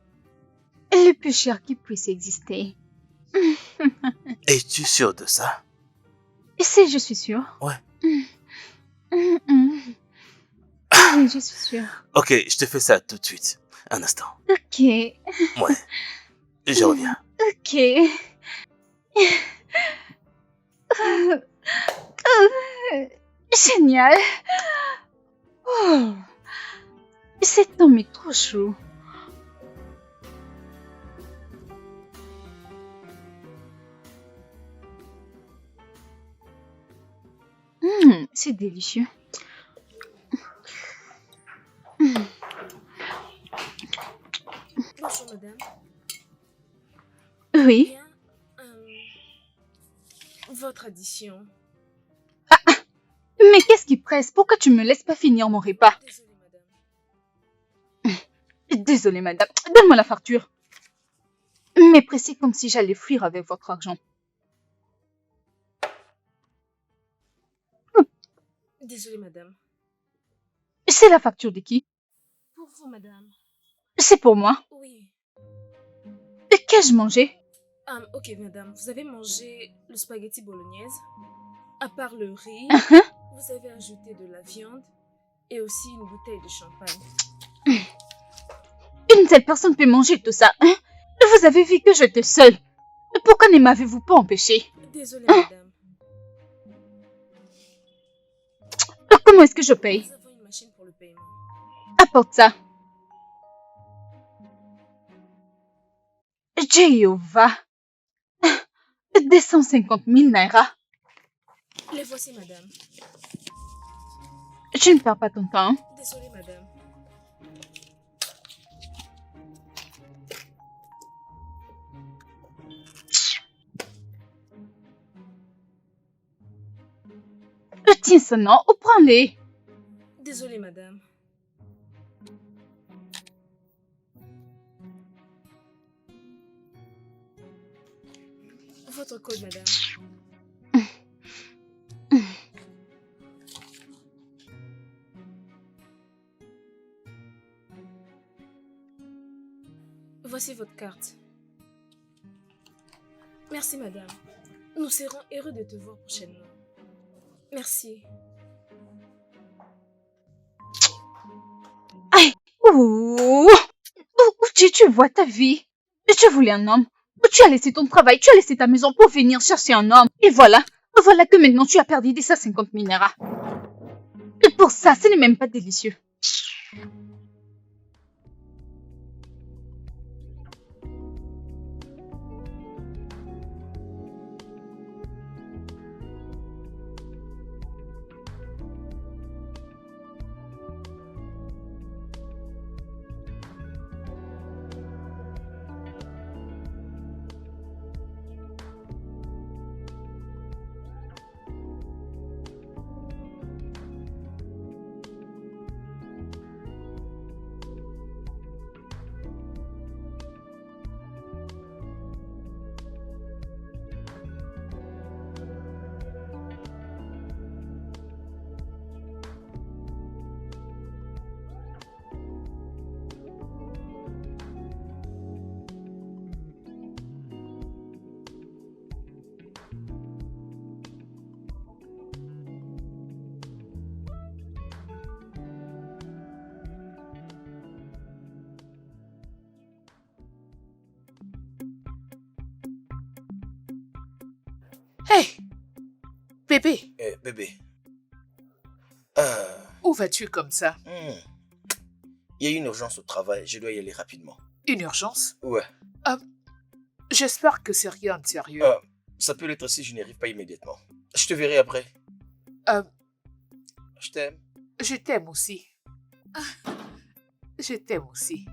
F: Le plus cher qui puisse exister.
A: Es-tu sûr de ça?
F: Si, je suis sûre.
A: Ouais.
F: Oui, je suis sûre.
A: Ok, je te fais ça tout de suite. Un instant.
F: Ok,
A: Ouais, je reviens.
F: ok. Génial. Oh, cet homme est trop chaud. C'est délicieux.
C: Bonjour, madame.
F: Oui.
C: Bien, votre addition.
F: Mais qu'est-ce qui presse? Pourquoi tu me laisses pas finir mon repas?
C: Désolée, madame.
F: Désolée, madame. Donne-moi la facture. Mais pressé comme si j'allais fuir avec votre argent.
C: Désolée, madame.
F: C'est la facture de qui?
C: Pour vous, madame.
F: C'est pour moi.
C: Oui.
F: Qu'ai-je mangé?
C: Ok, madame. Vous avez mangé le spaghetti bolognaise. À part le riz, vous avez ajouté de la viande et aussi une bouteille de champagne.
F: Une telle personne peut manger tout ça, hein? Vous avez vu que j'étais seule. Pourquoi ne m'avez-vous pas empêché?
C: Désolée, madame.
F: Comment est-ce que je paye?
C: Nous avons une machine pour le paiement.
F: Apporte ça. Jéhovah. 250 000 naira.
C: Les voici, madame.
F: Je ne perds pas ton temps. Hein?
C: Désolée, madame.
F: Tiens ça, non? Oh, prends-les.
C: Désolée, madame. Votre code, madame. Voici votre carte. Merci, madame. Nous serons heureux de te voir prochainement. Merci.
F: Aïe. Ouh. Tu vois ta vie. Tu voulais un homme. Tu as laissé ton travail, tu as laissé ta maison pour venir chercher un homme. Et voilà. Voilà que maintenant tu as perdu des 150 000 naira. Et pour ça, ce n'est même pas délicieux.
B: Hey, bébé,
A: Bébé.
B: où vas-tu comme ça?
A: Il y a eu une urgence au travail, je dois y aller rapidement.
B: Une urgence?
A: Ouais.
B: J'espère que c'est rien de sérieux.
A: Ça peut l'être si je n'y arrive pas immédiatement. Je te verrai après.
B: Euh,
A: Je t'aime.
B: je t'aime aussi. Je t'aime aussi.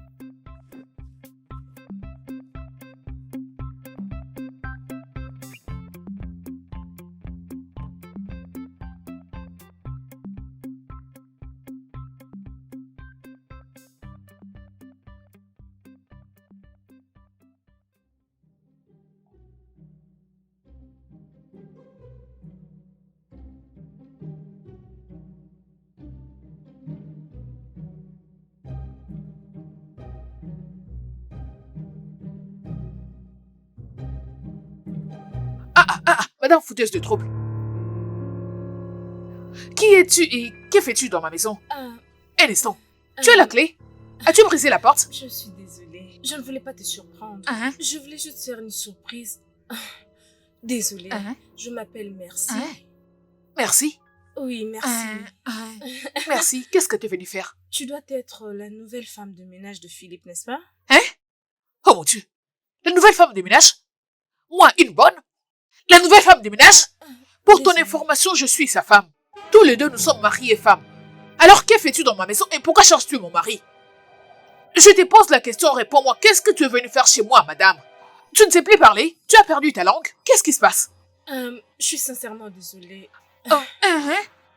B: Madame fouteuse de trouble. Qui es-tu et que fais-tu dans ma maison? Un instant. Tu as la clé? As-tu brisé la porte?
C: Je suis désolée. Je ne voulais pas te surprendre. Je voulais juste faire une surprise. Désolée. Je m'appelle Merci.
B: Merci.
C: Oui, merci.
B: Merci. Qu'est-ce que tu es venu faire?
C: Tu dois être la nouvelle femme de ménage de Philippe, n'est-ce pas?
B: Oh mon Dieu. La nouvelle femme de ménage? Moi, une bonne? La nouvelle femme de ménage? Pour ton information, je suis sa femme. Tous les deux, nous sommes maris et femmes. Alors, que fais-tu dans ma maison et pourquoi cherches-tu mon mari? Je te pose la question, réponds-moi. Qu'est-ce que tu es venu faire chez moi, madame? Tu ne sais plus parler? Tu as perdu ta langue? Qu'est-ce qui se passe?
C: Je suis sincèrement désolée.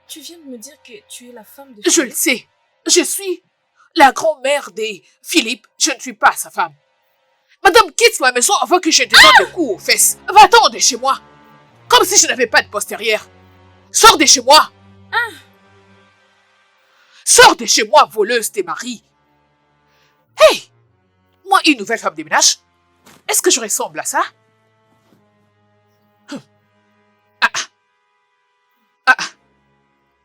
C: Tu viens de me dire que tu es la femme de Philippe?
B: Je le sais. Je suis la grand-mère de Philippe. Je ne suis pas sa femme. Madame, quitte ma maison avant que je te donne des coups aux fesses. Va-t'en de chez moi. Comme si je n'avais pas de postérieur. Sors de chez moi. Sors de chez moi, voleuse des maris. Hey! Moi, une nouvelle femme de ménage? Est-ce que je ressemble à ça?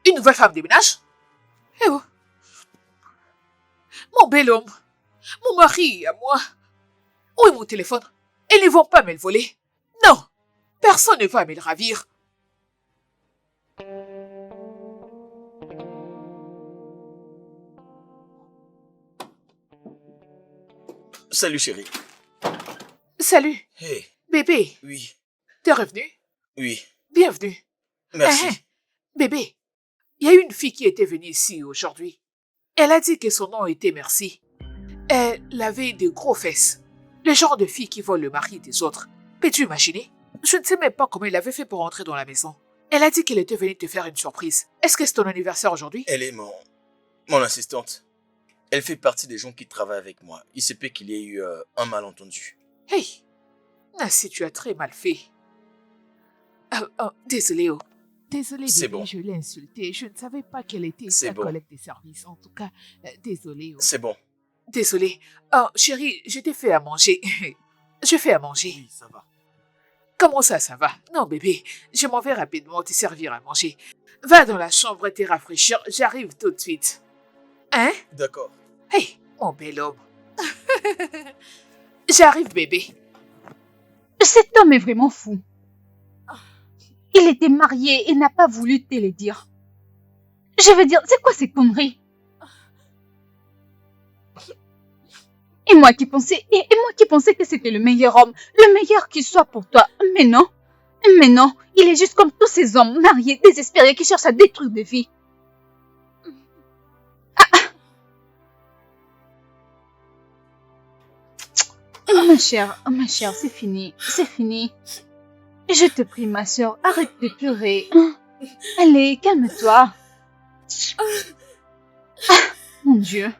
B: Une nouvelle femme de ménage? Eh oh! Mon bel homme. Mon mari à moi. Où est mon téléphone? Ils ne vont pas me le voler. Non, personne ne va me le ravir.
A: Salut chérie.
B: Salut,
A: Hey.
B: bébé.
A: Oui.
B: T'es revenu?
A: Oui.
B: Bienvenue.
A: Merci.
B: Bébé, il y a une fille qui était venue ici aujourd'hui. Elle a dit que son nom était Merci. Elle avait de gros fesses. Le genre de fille qui vole le mari des autres. Peux-tu imaginer? Je ne sais même pas comment elle avait fait pour entrer dans la maison. Elle a dit qu'elle était venue te faire une surprise. Est-ce que c'est ton anniversaire aujourd'hui?
A: Elle est mon assistante. Elle fait partie des gens qui travaillent avec moi. Il se peut qu'il y ait eu un malentendu.
B: Hey, si tu as très mal fait. Désolé, oh. Désolé,
A: C'est
B: bébé,
A: bon.
B: je l'ai insultée. Je ne savais pas qu'elle était
A: C'est
B: ta
A: bon.
B: collègue de service. En tout cas, désolé. Oh.
A: C'est bon.
B: Désolé. Oh, chérie, je t'ai fait à manger. Je fais à manger.
A: Oui, ça va.
B: Comment ça va? Non, bébé, je m'en vais rapidement te servir à manger. Va dans la chambre et te rafraîchir. J'arrive tout de suite. Hein?
A: D'accord.
B: Hey, mon bel homme. J'arrive, bébé.
F: Cet homme est vraiment fou. Il était marié et n'a pas voulu te le dire. Je veux dire, c'est quoi ces conneries? Et moi qui pensais que c'était le meilleur homme, le meilleur qui soit pour toi. Mais non, il est juste comme tous ces hommes mariés, désespérés, qui cherchent à détruire des vies. Ma chère, c'est fini. Je te prie, ma sœur, arrête de pleurer. Allez, calme-toi. Mon Dieu.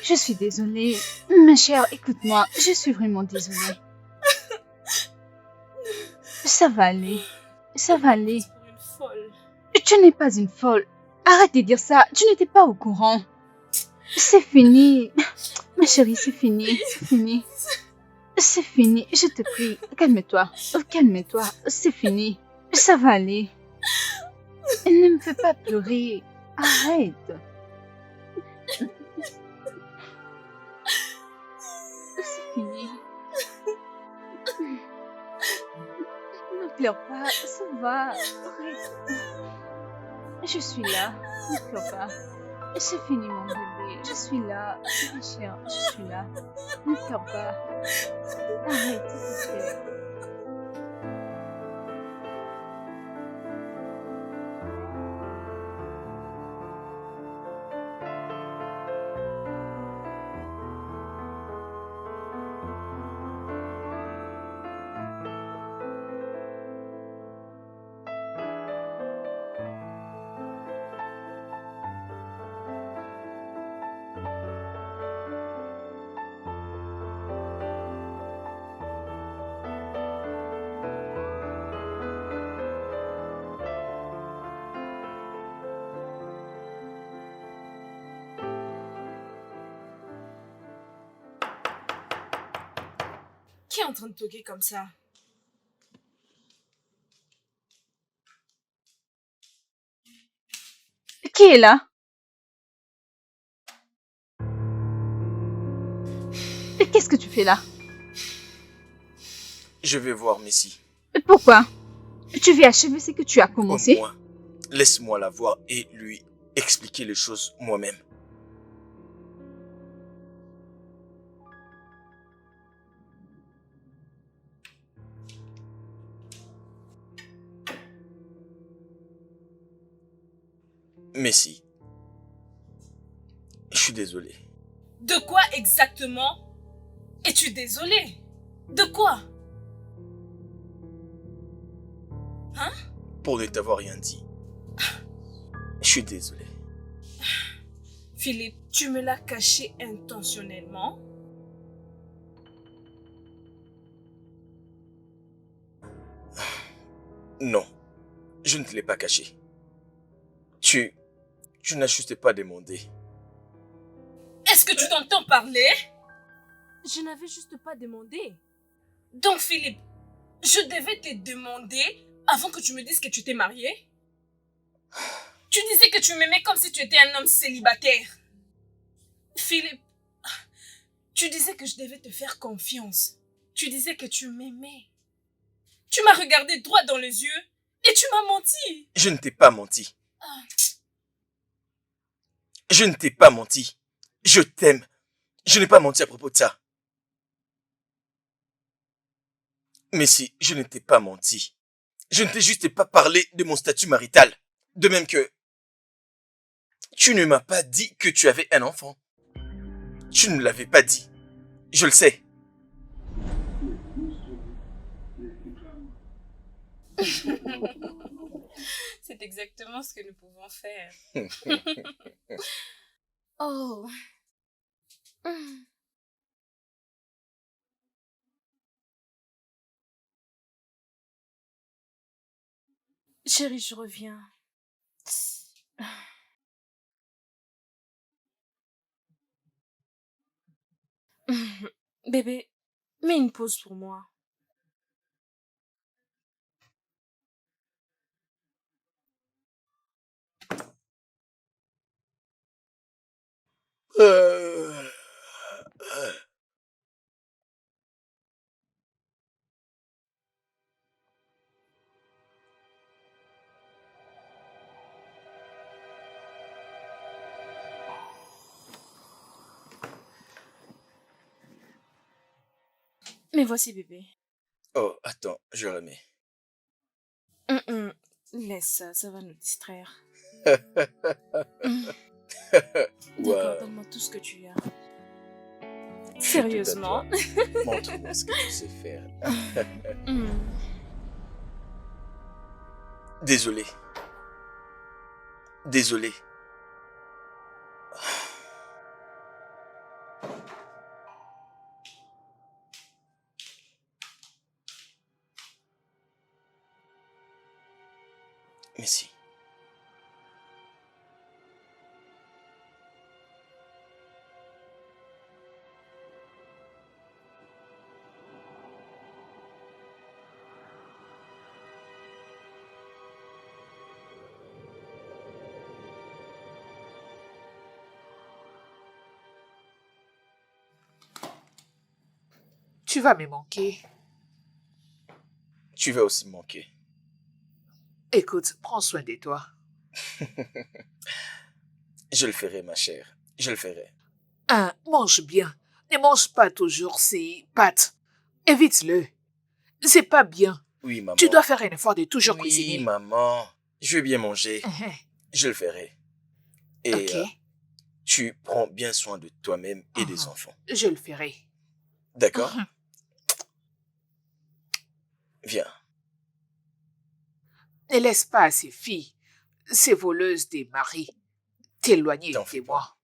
F: Je suis désolée. Ma chère, écoute-moi, je suis vraiment désolée. Ça va aller.
C: Pour une folle.
F: Tu n'es pas une folle. Arrête de dire ça, tu n'étais pas au courant. C'est fini. Ma chérie, c'est fini. C'est fini, je te prie. Calme-toi. C'est fini. Ça va aller. Ne me fais pas pleurer. Arrête. C'est fini. Ne pleure pas, ça va. Je suis là, ne pleure pas. C'est fini mon bébé, je suis là. Ma chère, je suis là. Ne pleure pas. Arrête, s'il te plaît.
C: Qui est en train de toquer comme ça?
F: Qui est là? Et qu'est-ce que tu fais là?
A: Je vais voir Messi.
F: Pourquoi? Tu veux achever ce que tu as
A: Au
F: commencé?
A: moins, laisse-moi la voir et lui expliquer les choses moi-même. Messi, je suis désolé.
C: De quoi exactement es-tu désolé? De quoi?
A: Pour ne t'avoir rien dit. Je suis désolé.
C: Philippe, tu me l'as caché intentionnellement?
A: Non, je ne te l'ai pas caché. Tu n'as juste pas demandé.
C: Est-ce que tu t'entends parler?
E: Je n'avais juste pas demandé.
C: Donc Philippe, je devais te demander avant que tu me dises que tu t'es marié? Tu disais que tu m'aimais comme si tu étais un homme célibataire. Philippe, tu disais que je devais te faire confiance. Tu disais que tu m'aimais. Tu m'as regardé droit dans les yeux et tu m'as menti.
A: Je ne t'ai pas menti. Je ne t'ai pas menti. Je t'aime. Je n'ai pas menti à propos de ça. Mais si, je ne t'ai pas menti. Je ne t'ai juste pas parlé de mon statut marital. De même que tu ne m'as pas dit que tu avais un enfant. Tu ne me l'avais pas dit. Je le sais.
C: C'est exactement ce que nous pouvons faire.
E: Oh. Chérie, je reviens. Bébé, mets une pause pour moi.
A: Euh,
E: Mais voici, bébé.
A: Oh, attends, je remets.
E: Laisse ça, ça va nous distraire.
A: Wow.
E: D'accord, donne-moi tout ce que tu as.
A: Je suis tout à
E: Sérieusement?
A: toi. Montre-moi ce que tu sais faire. Désolé. Désolé. Mais si.
B: Tu vas me manquer.
A: tu vas aussi me manquer.
B: Écoute, prends soin de toi.
A: Je le ferai, ma chère. Je le ferai.
B: Hein, mange bien. Ne mange pas toujours ces pâtes. Évite-le. C'est pas bien.
A: Oui, maman.
B: Tu dois faire un effort de toujours
A: Oui,
B: cuisiner.
A: maman. Je vais bien manger.
B: Mhm.
A: Je le ferai. Et
B: Ok,
A: tu prends bien soin de toi-même et des
B: Mhm.
A: enfants.
B: je le ferai.
A: D'accord?
B: Mhm.
A: Viens.
B: Ne laisse pas ces filles, ces voleuses des maris, t'éloigner
A: T'en fais
B: de
A: pas.
B: moi.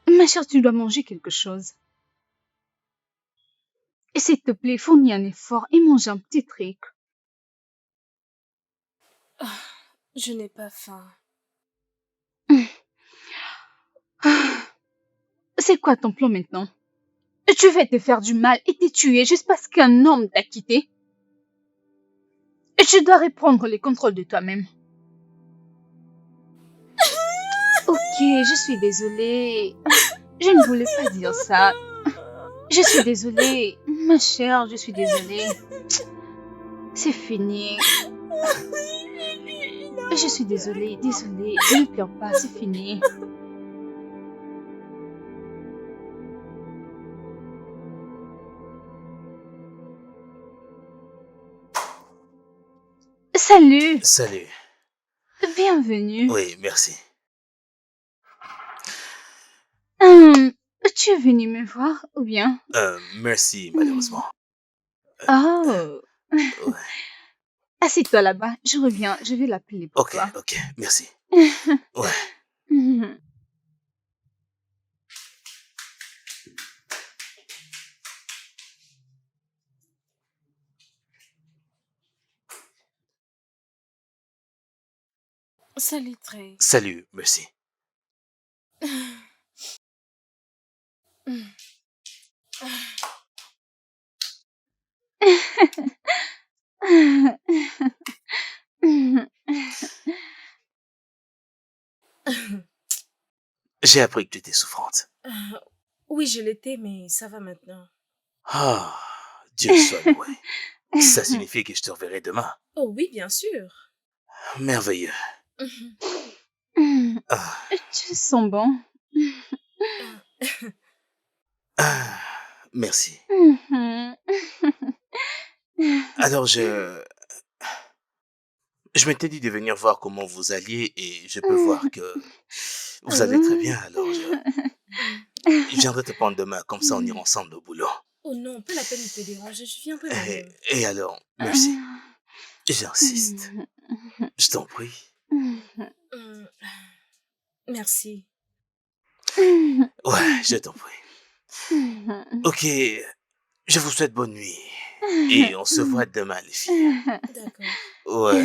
F: Ma chère, tu dois manger quelque chose. Et s'il te plaît, fournis un effort et mange un petit truc.
C: Je n'ai pas faim.
F: C'est quoi ton plan maintenant? Tu vas te faire du mal et te tuer juste parce qu'un homme t'a quitté? Et tu dois reprendre le contrôle de toi-même. Ok, je suis désolée. Je ne voulais pas dire ça. Je suis désolée. Ma chère, je suis désolée. C'est fini. Je suis désolée. Ne pleure pas, c'est fini. Salut,
D: Salut.
F: bienvenue.
D: Oui, merci.
F: Tu es venu me voir ou bien?
D: Merci, malheureusement.
F: Oh,
D: Ouais.
F: assieds-toi là-bas, je reviens, je vais l'appeler pour toi.
D: Ok, merci. Ouais.
C: Salut, Trey.
D: Salut, merci. J'ai appris que tu étais souffrante.
C: Oui, je l'étais, mais ça va maintenant.
D: Ah, Dieu soit loué. Ça signifie que je te reverrai demain.
C: Oh oui, bien sûr.
D: Merveilleux. Ah,
F: Tu sens bon.
D: ah, merci. Alors, je m'étais dit de venir voir comment vous alliez et je peux voir que vous allez très bien. Alors, je viendrai te prendre demain, comme ça on ira ensemble au boulot.
C: Oh non, pas la peine de te déranger, je viendrai moi-même.
D: Et alors, merci. J'insiste. Je t'en prie.
C: Merci.
D: Ouais, je t'en prie. Ok, je vous souhaite bonne nuit. Et on se voit demain, les filles.
C: D'accord.
D: Ouais,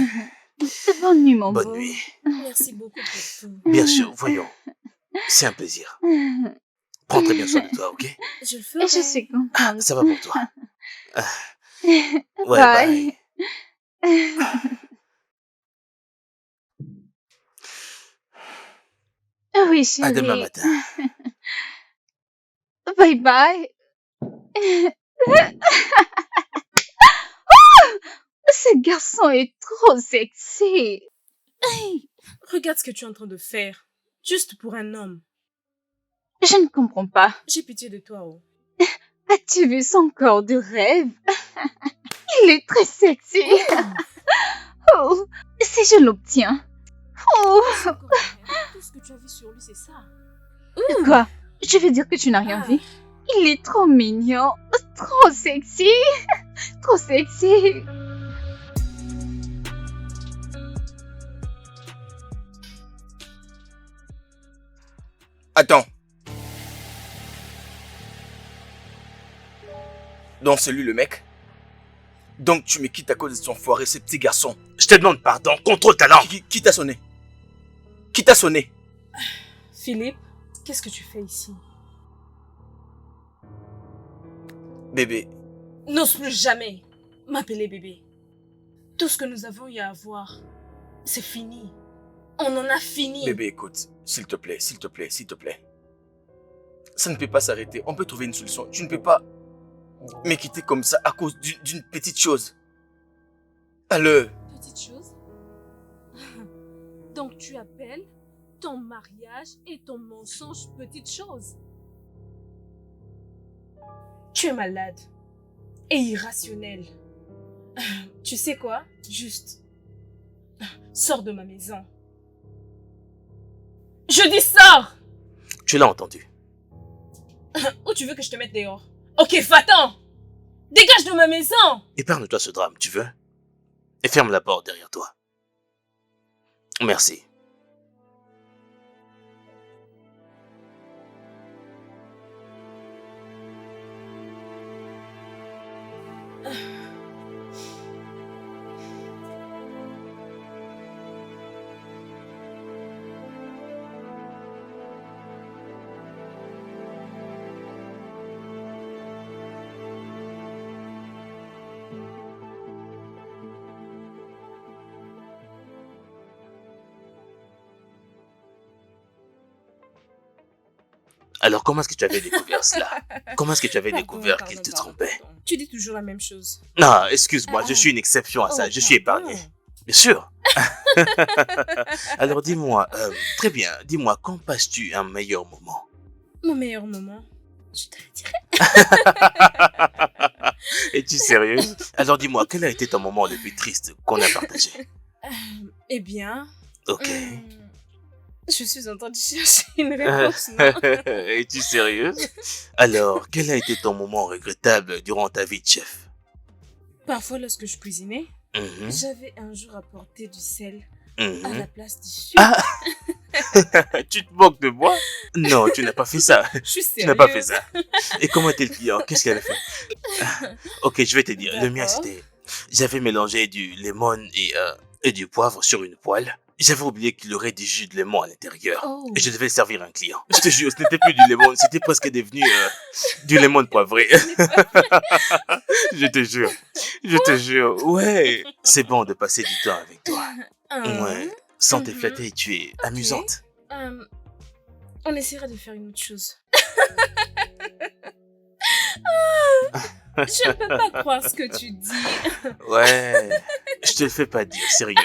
F: Bonne nuit, mon
D: bonne
F: beau.
D: nuit.
C: Merci beaucoup pour tout.
D: Bien sûr, voyons. C'est un plaisir. Prends très bien soin de toi, ok?
C: Je le
F: Et
C: ferai.
F: je suis
D: Ah,
F: contente.
D: ça va pour toi. Ah, ouais, bye.
F: Oui,
D: À demain
F: chérie.
D: matin.
F: Bye bye. C'est garçon est trop sexy.
C: Hey, regarde ce que tu es en train de faire. Juste pour un homme.
F: Je ne comprends pas.
C: J'ai pitié de toi, oh.
F: As-tu vu son corps de rêve? Il est très sexy. Oh, si je l'obtiens. Oh,
E: C'est encore rien. Tout ce que tu as vu sur lui, c'est ça.
F: quoi? Je veux dire que tu n'as rien vu? Il est trop mignon, trop sexy, trop sexy.
A: Attends. Donc c'est lui le mec? Donc tu me quittes à cause de son foiré, ces petits garçons.
D: Je te demande pardon. Contrôle ta langue.
A: Qui t'a sonné? Qui t'a sonné?
C: Philippe, qu'est-ce que tu fais ici?
A: Bébé,
C: N'ose plus jamais m'appeler bébé. Tout ce que nous avons eu à avoir, c'est fini. On en a fini.
A: bébé, écoute. S'il te plaît, s'il te plaît, s'il te plaît. Ça ne peut pas s'arrêter. On peut trouver une solution. Tu ne peux pas me quitter comme ça à cause d'une petite chose. Alors,
E: Petite chose. Donc tu appelles ton mariage et ton mensonge petite chose.
C: Tu es malade et irrationnel. Tu sais quoi? Juste, sors de ma maison. Je dis sors!
D: Tu l'as entendu.
C: Ou tu veux que je te mette dehors? Ok, va-t'en! Dégage de ma maison!
D: Épargne-toi ce drame, tu veux? Et ferme la porte derrière toi. Merci. Alors, comment est-ce que tu avais découvert cela? Comment est-ce que tu avais découvert qu'il te trompait?
C: Tu dis toujours la même chose.
D: Non, excuse-moi, je suis une exception à ça, je suis épargné. Bien sûr. Alors, dis-moi, très bien, dis-moi, quand passes-tu un meilleur moment?
C: Mon meilleur moment, je te le dirai.
D: Es-tu sérieuse? Alors, dis-moi, quel a été ton moment le plus triste qu'on a partagé?
C: Eh bien,
D: Ok.
C: je suis en train de chercher une réponse, non?
D: Es-tu sérieuse? Alors, quel a été ton moment regrettable durant ta vie de chef?
C: Parfois, lorsque je cuisinais,
D: Mhm,
C: j'avais un jour apporté du sel
D: mhm.
C: à la place du sucre.
D: Ah! Tu te moques de moi? Non, tu n'as pas fait ça.
C: Je suis
D: Tu
C: sérieuse.
D: n'as pas fait ça. Et comment était le client? Qu'est-ce qu'elle a fait? Ok, je vais te dire. Le mien,
C: D'accord.
D: c'était... J'avais mélangé du lemon et du poivre sur une poêle. J'avais oublié qu'il y aurait du jus de lemon à l'intérieur.
C: Oh.
D: Et je devais le servir à un client. Je te jure, ce n'était plus du lemon, c'était presque devenu du lemon poivré. Je te jure. Je te jure. Ouais. C'est bon de passer du temps avec toi. Ouais. Sans te
C: Mhm.
D: flatter, tu es amusante.
C: On essaiera de faire une autre chose. Je ne peux pas croire ce que tu dis.
D: Ouais. Je te le fais pas dire, sérieux.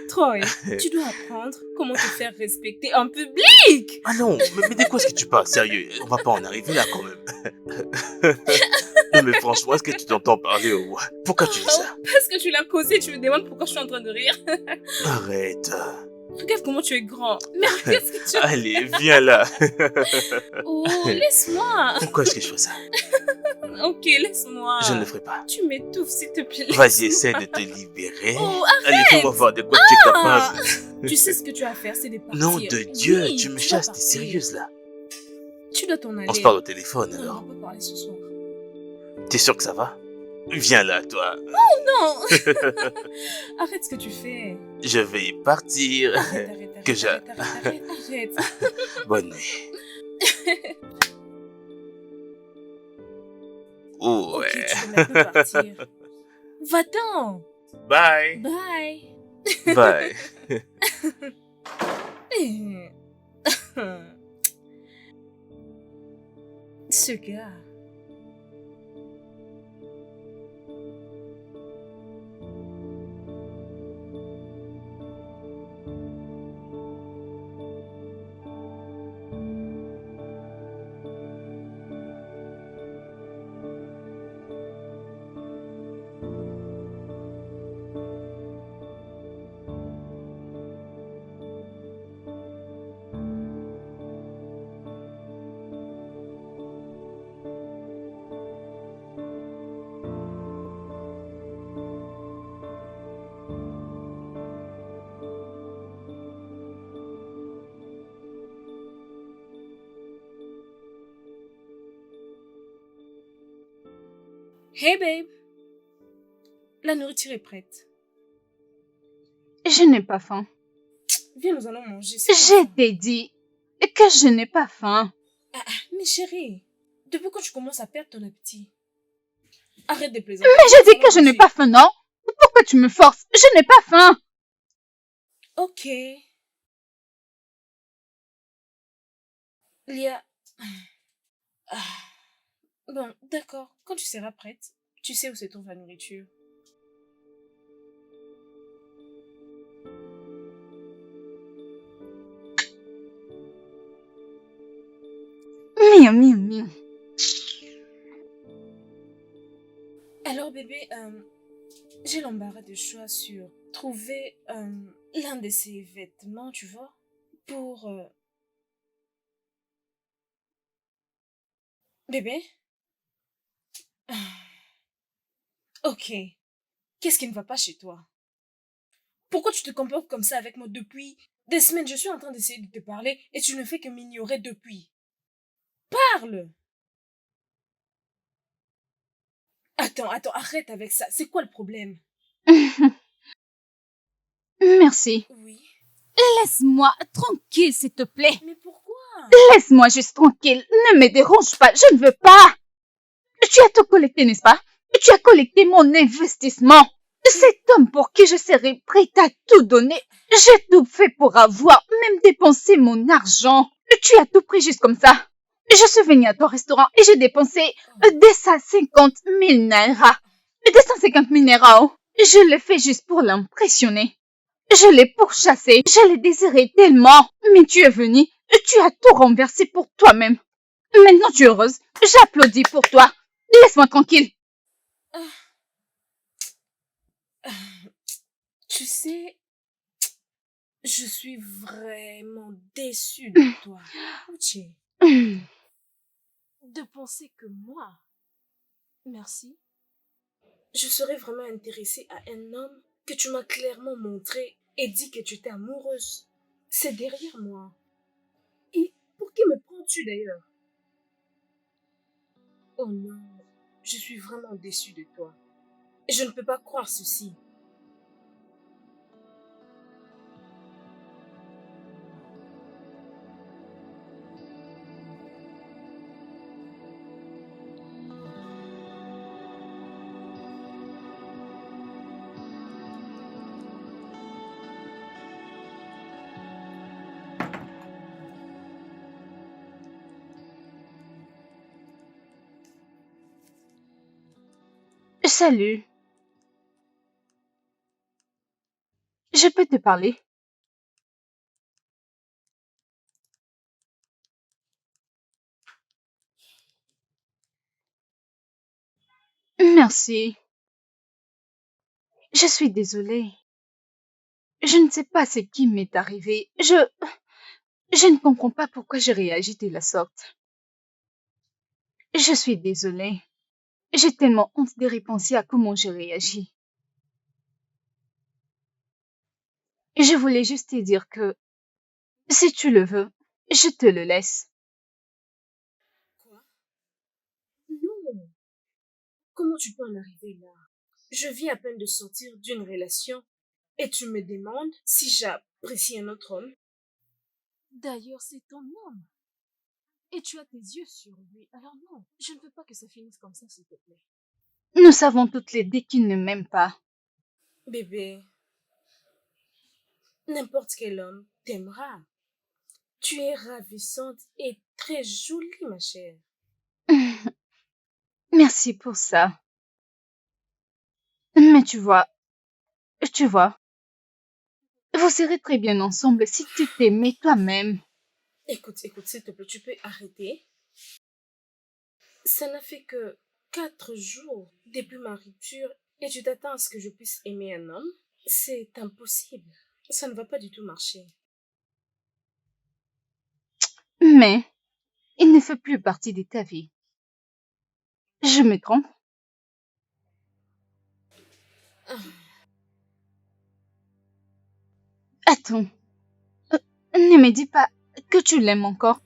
C: Troy, tu dois apprendre comment te faire respecter en public.
D: Ah non, mais de quoi est-ce que tu parles, sérieux? On va pas en arriver là quand même. Non mais franchement, est-ce que tu t'entends parler ou quoi? Pourquoi tu dis ça?
C: Parce que tu l'as causé, tu me demandes pourquoi je suis en train de rire.
D: Arrête.
C: Regarde comment tu es grand. Mais regarde ce que tu...
D: Allez, viens là.
C: Oh, laisse-moi.
D: Pourquoi est-ce que je fais ça?
C: Ok, laisse-moi.
D: Je ne le ferai pas.
C: Tu m'étouffes, s'il te plaît.
D: Vas-y, essaie de te libérer.
C: Oh,
D: Allez, fais-moi voir de quoi tu es capable.
C: tu sais ce que tu as à faire, c'est de partir.
D: Nom de Dieu,
C: Oui,
D: tu me
C: dois
D: chasses, t'es
C: partir.
D: sérieuse là?
C: Tu dois t'en aller.
D: On se parle au téléphone
C: Non,
D: alors.
C: on peut parler ce soir.
D: T'es sûr que ça va? Viens là, toi.
C: Non. Arrête ce que tu fais.
D: Je vais partir.
C: Arrête.
D: Que
C: Arrête.
D: Bonne nuit. Oh,
C: Ok,
D: ouais.
C: tu peux maintenant partir. Va-t'en.
D: Bye.
C: Bye.
D: Bye.
C: Ce gars. Hey babe, la nourriture est prête.
F: Je n'ai pas faim.
C: Viens, nous allons manger.
F: Je t'ai dit que je n'ai pas faim.
C: Mais chérie, depuis quand tu commences à perdre ton appétit? Arrête de plaisanter.
F: Mais je dis que je n'ai pas faim, non? Pourquoi tu me forces? Je n'ai pas faim.
C: Ok. Lia. Bon, d'accord. Quand tu seras prête, tu sais où se trouve la nourriture.
F: Miam, miam, miam.
C: Alors bébé, j'ai l'embarras de choix sur trouver l'un de ces vêtements, tu vois, pour... Bébé? Ok. Qu'est-ce qui ne va pas chez toi? Pourquoi tu te comportes comme ça avec moi depuis des semaines? Je suis en train d'essayer de te parler et tu ne fais que m'ignorer depuis. Parle! Attends, arrête avec ça. C'est quoi le problème?
F: Merci.
C: Oui.
F: Laisse-moi tranquille, s'il te plaît.
C: Mais pourquoi?
F: Laisse-moi juste tranquille. Ne me dérange pas. Je ne veux pas. Tu as tout collecté, n'est-ce pas? Tu as collecté mon investissement. Cet homme pour qui je serais prête à tout donner. J'ai tout fait pour avoir, même dépensé mon argent. Tu as tout pris juste comme ça. Je suis venue à ton restaurant et j'ai dépensé 250 000 naira. 250 000 naira, oh. Je l'ai fait juste pour l'impressionner. Je l'ai pourchassé. Je l'ai désiré tellement. Mais tu es venu. Tu as tout renversé pour toi-même. Maintenant tu es heureuse. J'applaudis pour toi. Laisse-moi tranquille.
C: Tu sais, je suis vraiment déçue de toi. Uche.
E: De penser que moi, merci,
C: Je serais vraiment intéressée à un homme que tu m'as clairement montré et dit que tu étais amoureuse. C'est derrière moi. Et pour qui me prends-tu d'ailleurs? Oh non, je suis vraiment déçue de toi. Et je ne peux pas croire ceci.
F: Salut. Je peux te parler? Merci. Je suis désolée. Je ne sais pas ce qui m'est arrivé. Je ne comprends pas pourquoi j'ai réagi de la sorte. Je suis désolée. J'ai tellement honte de repenser à comment j'ai réagi. Je voulais juste te dire que, si tu le veux, je te le laisse.
C: Quoi? Non. Comment tu peux en arriver là? Je viens à peine de sortir d'une relation et tu me demandes si j'apprécie un autre homme?
E: d'ailleurs c'est ton homme. Et tu as tes yeux sur lui. Alors non, je ne veux pas que ça finisse comme ça, s'il te plaît.
F: Nous savons toutes les deux qu'il ne m'aime pas.
C: Bébé, n'importe quel homme t'aimera. Tu es ravissante et très jolie, ma chère.
F: Merci pour ça. Mais tu vois, vous serez très bien ensemble si tu t'aimais toi-même.
C: Écoute, s'il te plaît, tu peux arrêter. Ça n'a fait que 4 jours depuis ma rupture et tu t'attends à ce que je puisse aimer un homme? C'est impossible. Ça ne va pas du tout marcher.
F: Mais il ne fait plus partie de ta vie. Je me trompe? Attends, ne me dis pas que tu l'aimes encore.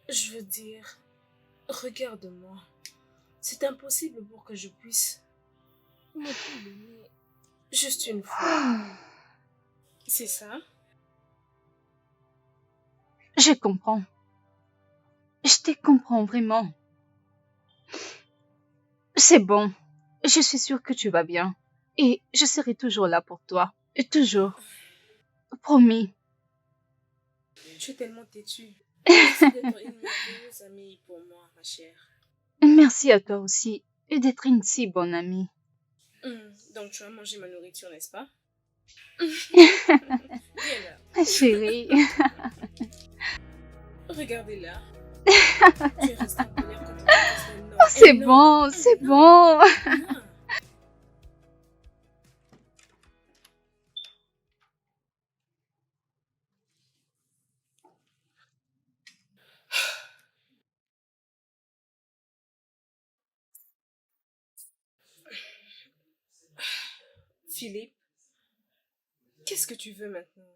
C: Je veux dire, Regarde-moi. C'est impossible pour que je puisse.
E: Mais pour l'aimer,
C: Juste une fois. C'est ça?
F: Je comprends. Je te comprends vraiment. C'est bon. Je suis sûre que tu vas bien. Et je serai toujours là pour toi. Et toujours. Promis.
C: Tu es tellement têtue. Merci d'être une merveilleuse amie pour moi, ma chère.
F: Merci à toi aussi. Et d'être une si bonne amie.
C: Donc tu as mangé ma nourriture, n'est-ce pas? Viens là.
F: Ma chérie.
C: Regardez-là. Tu es restée en colère quand on t'a dit non.
F: C'est bon, c'est bon.
C: Non. Philippe, qu'est-ce que tu veux maintenant?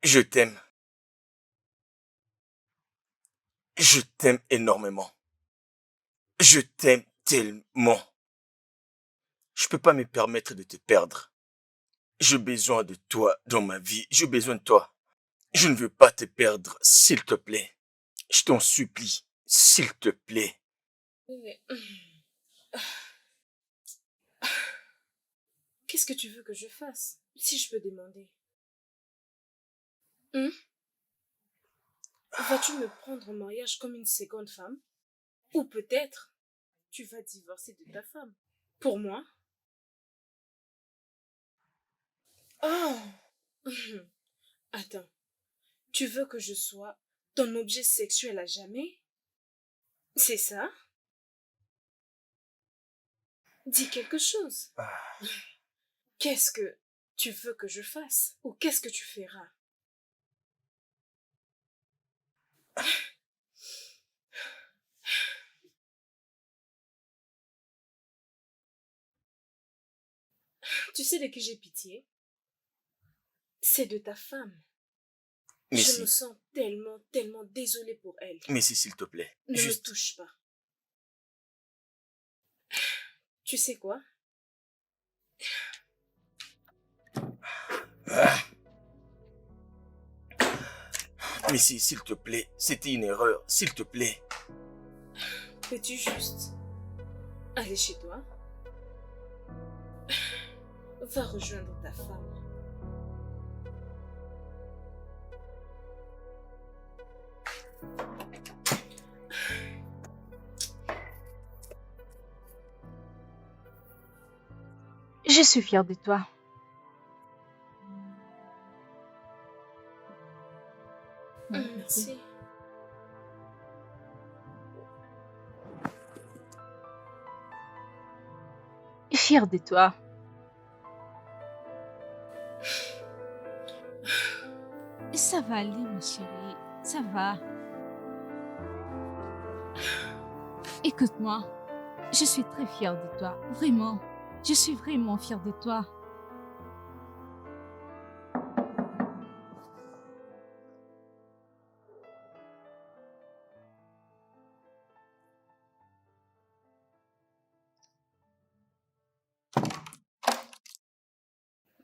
A: Je t'aime. Je t'aime énormément. Je t'aime tellement. Je peux pas me permettre de te perdre. J'ai besoin de toi dans ma vie. J'ai besoin de toi. Je ne veux pas te perdre, s'il te plaît. Je t'en supplie, s'il te plaît.
C: Mais- Qu'est-ce que tu veux que je fasse, si je peux demander? Vas-tu me prendre en mariage comme une seconde femme? Ou peut-être, tu vas divorcer de ta femme. Pour moi? Oh! Attends, tu veux que je sois ton objet sexuel à jamais? C'est ça? Dis quelque chose. Qu'est-ce que tu veux que je fasse? Ou qu'est-ce que tu feras? Tu sais de qui j'ai pitié? C'est de ta femme.
A: Mais
C: Je me
A: si,
C: sens tellement, tellement désolée pour elle.
A: mais si, s'il te plaît.
C: Ne me
A: Juste,
C: touche pas. Tu sais quoi?
A: mais si, s'il te plaît. C'était une erreur, s'il te plaît.
C: Peux-tu juste aller chez toi? Va rejoindre ta femme.
F: Je suis fière de toi.
C: Merci.
F: Fière de toi.
E: ça va aller, ma chérie. Ça va. Écoute-moi. Je suis très fière de toi. Vraiment. Je suis vraiment fière de toi.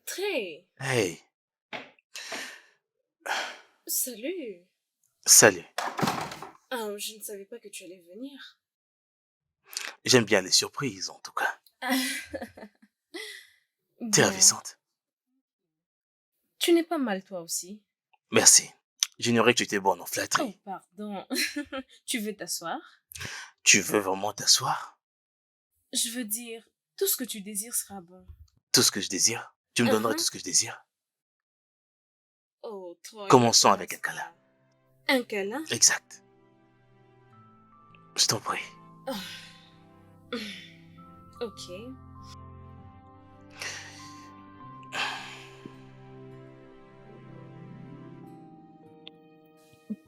C: Très.
D: Hey,
C: Salut.
D: salut.
C: Ah, je ne savais pas que tu allais venir.
D: J'aime bien les surprises, en tout cas. T'es
C: Bon.
D: ravissante.
C: Tu n'es pas mal toi aussi.
D: Merci. J'ignorais que tu étais bonne en flatterie.
C: Oh, pardon. Tu veux t'asseoir?
D: Tu veux vraiment t'asseoir?
C: Je veux dire, tout ce que tu désires sera bon.
D: Tout ce que je désire? Tu me donnerais tout ce que je désire?
C: Oh, trop.
D: Commençons avec un câlin.
C: Un câlin?
D: Exact. Je t'en prie.
C: Ok.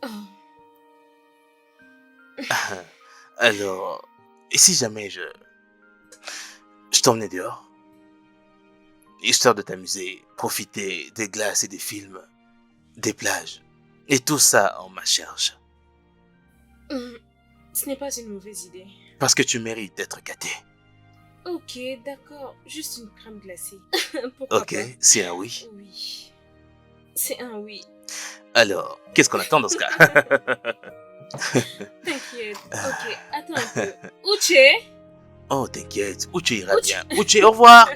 C: Oh.
D: Alors, et si jamais je t'emmenais dehors, histoire de t'amuser, profiter des glaces et des films, des plages, et tout ça en ma charge.
C: Ce n'est pas une mauvaise idée.
D: Parce que tu mérites d'être gâté.
C: Ok, d'accord. Juste une crème glacée. Pourquoi
D: Ok,
C: pas?
D: c'est un oui.
C: Oui. C'est un oui.
D: Alors, qu'est-ce qu'on attend dans ce cas?
C: T'inquiète. Ok, attends un peu. Uche?
D: Oh, t'inquiète, Uche ira bien. Uche, au revoir.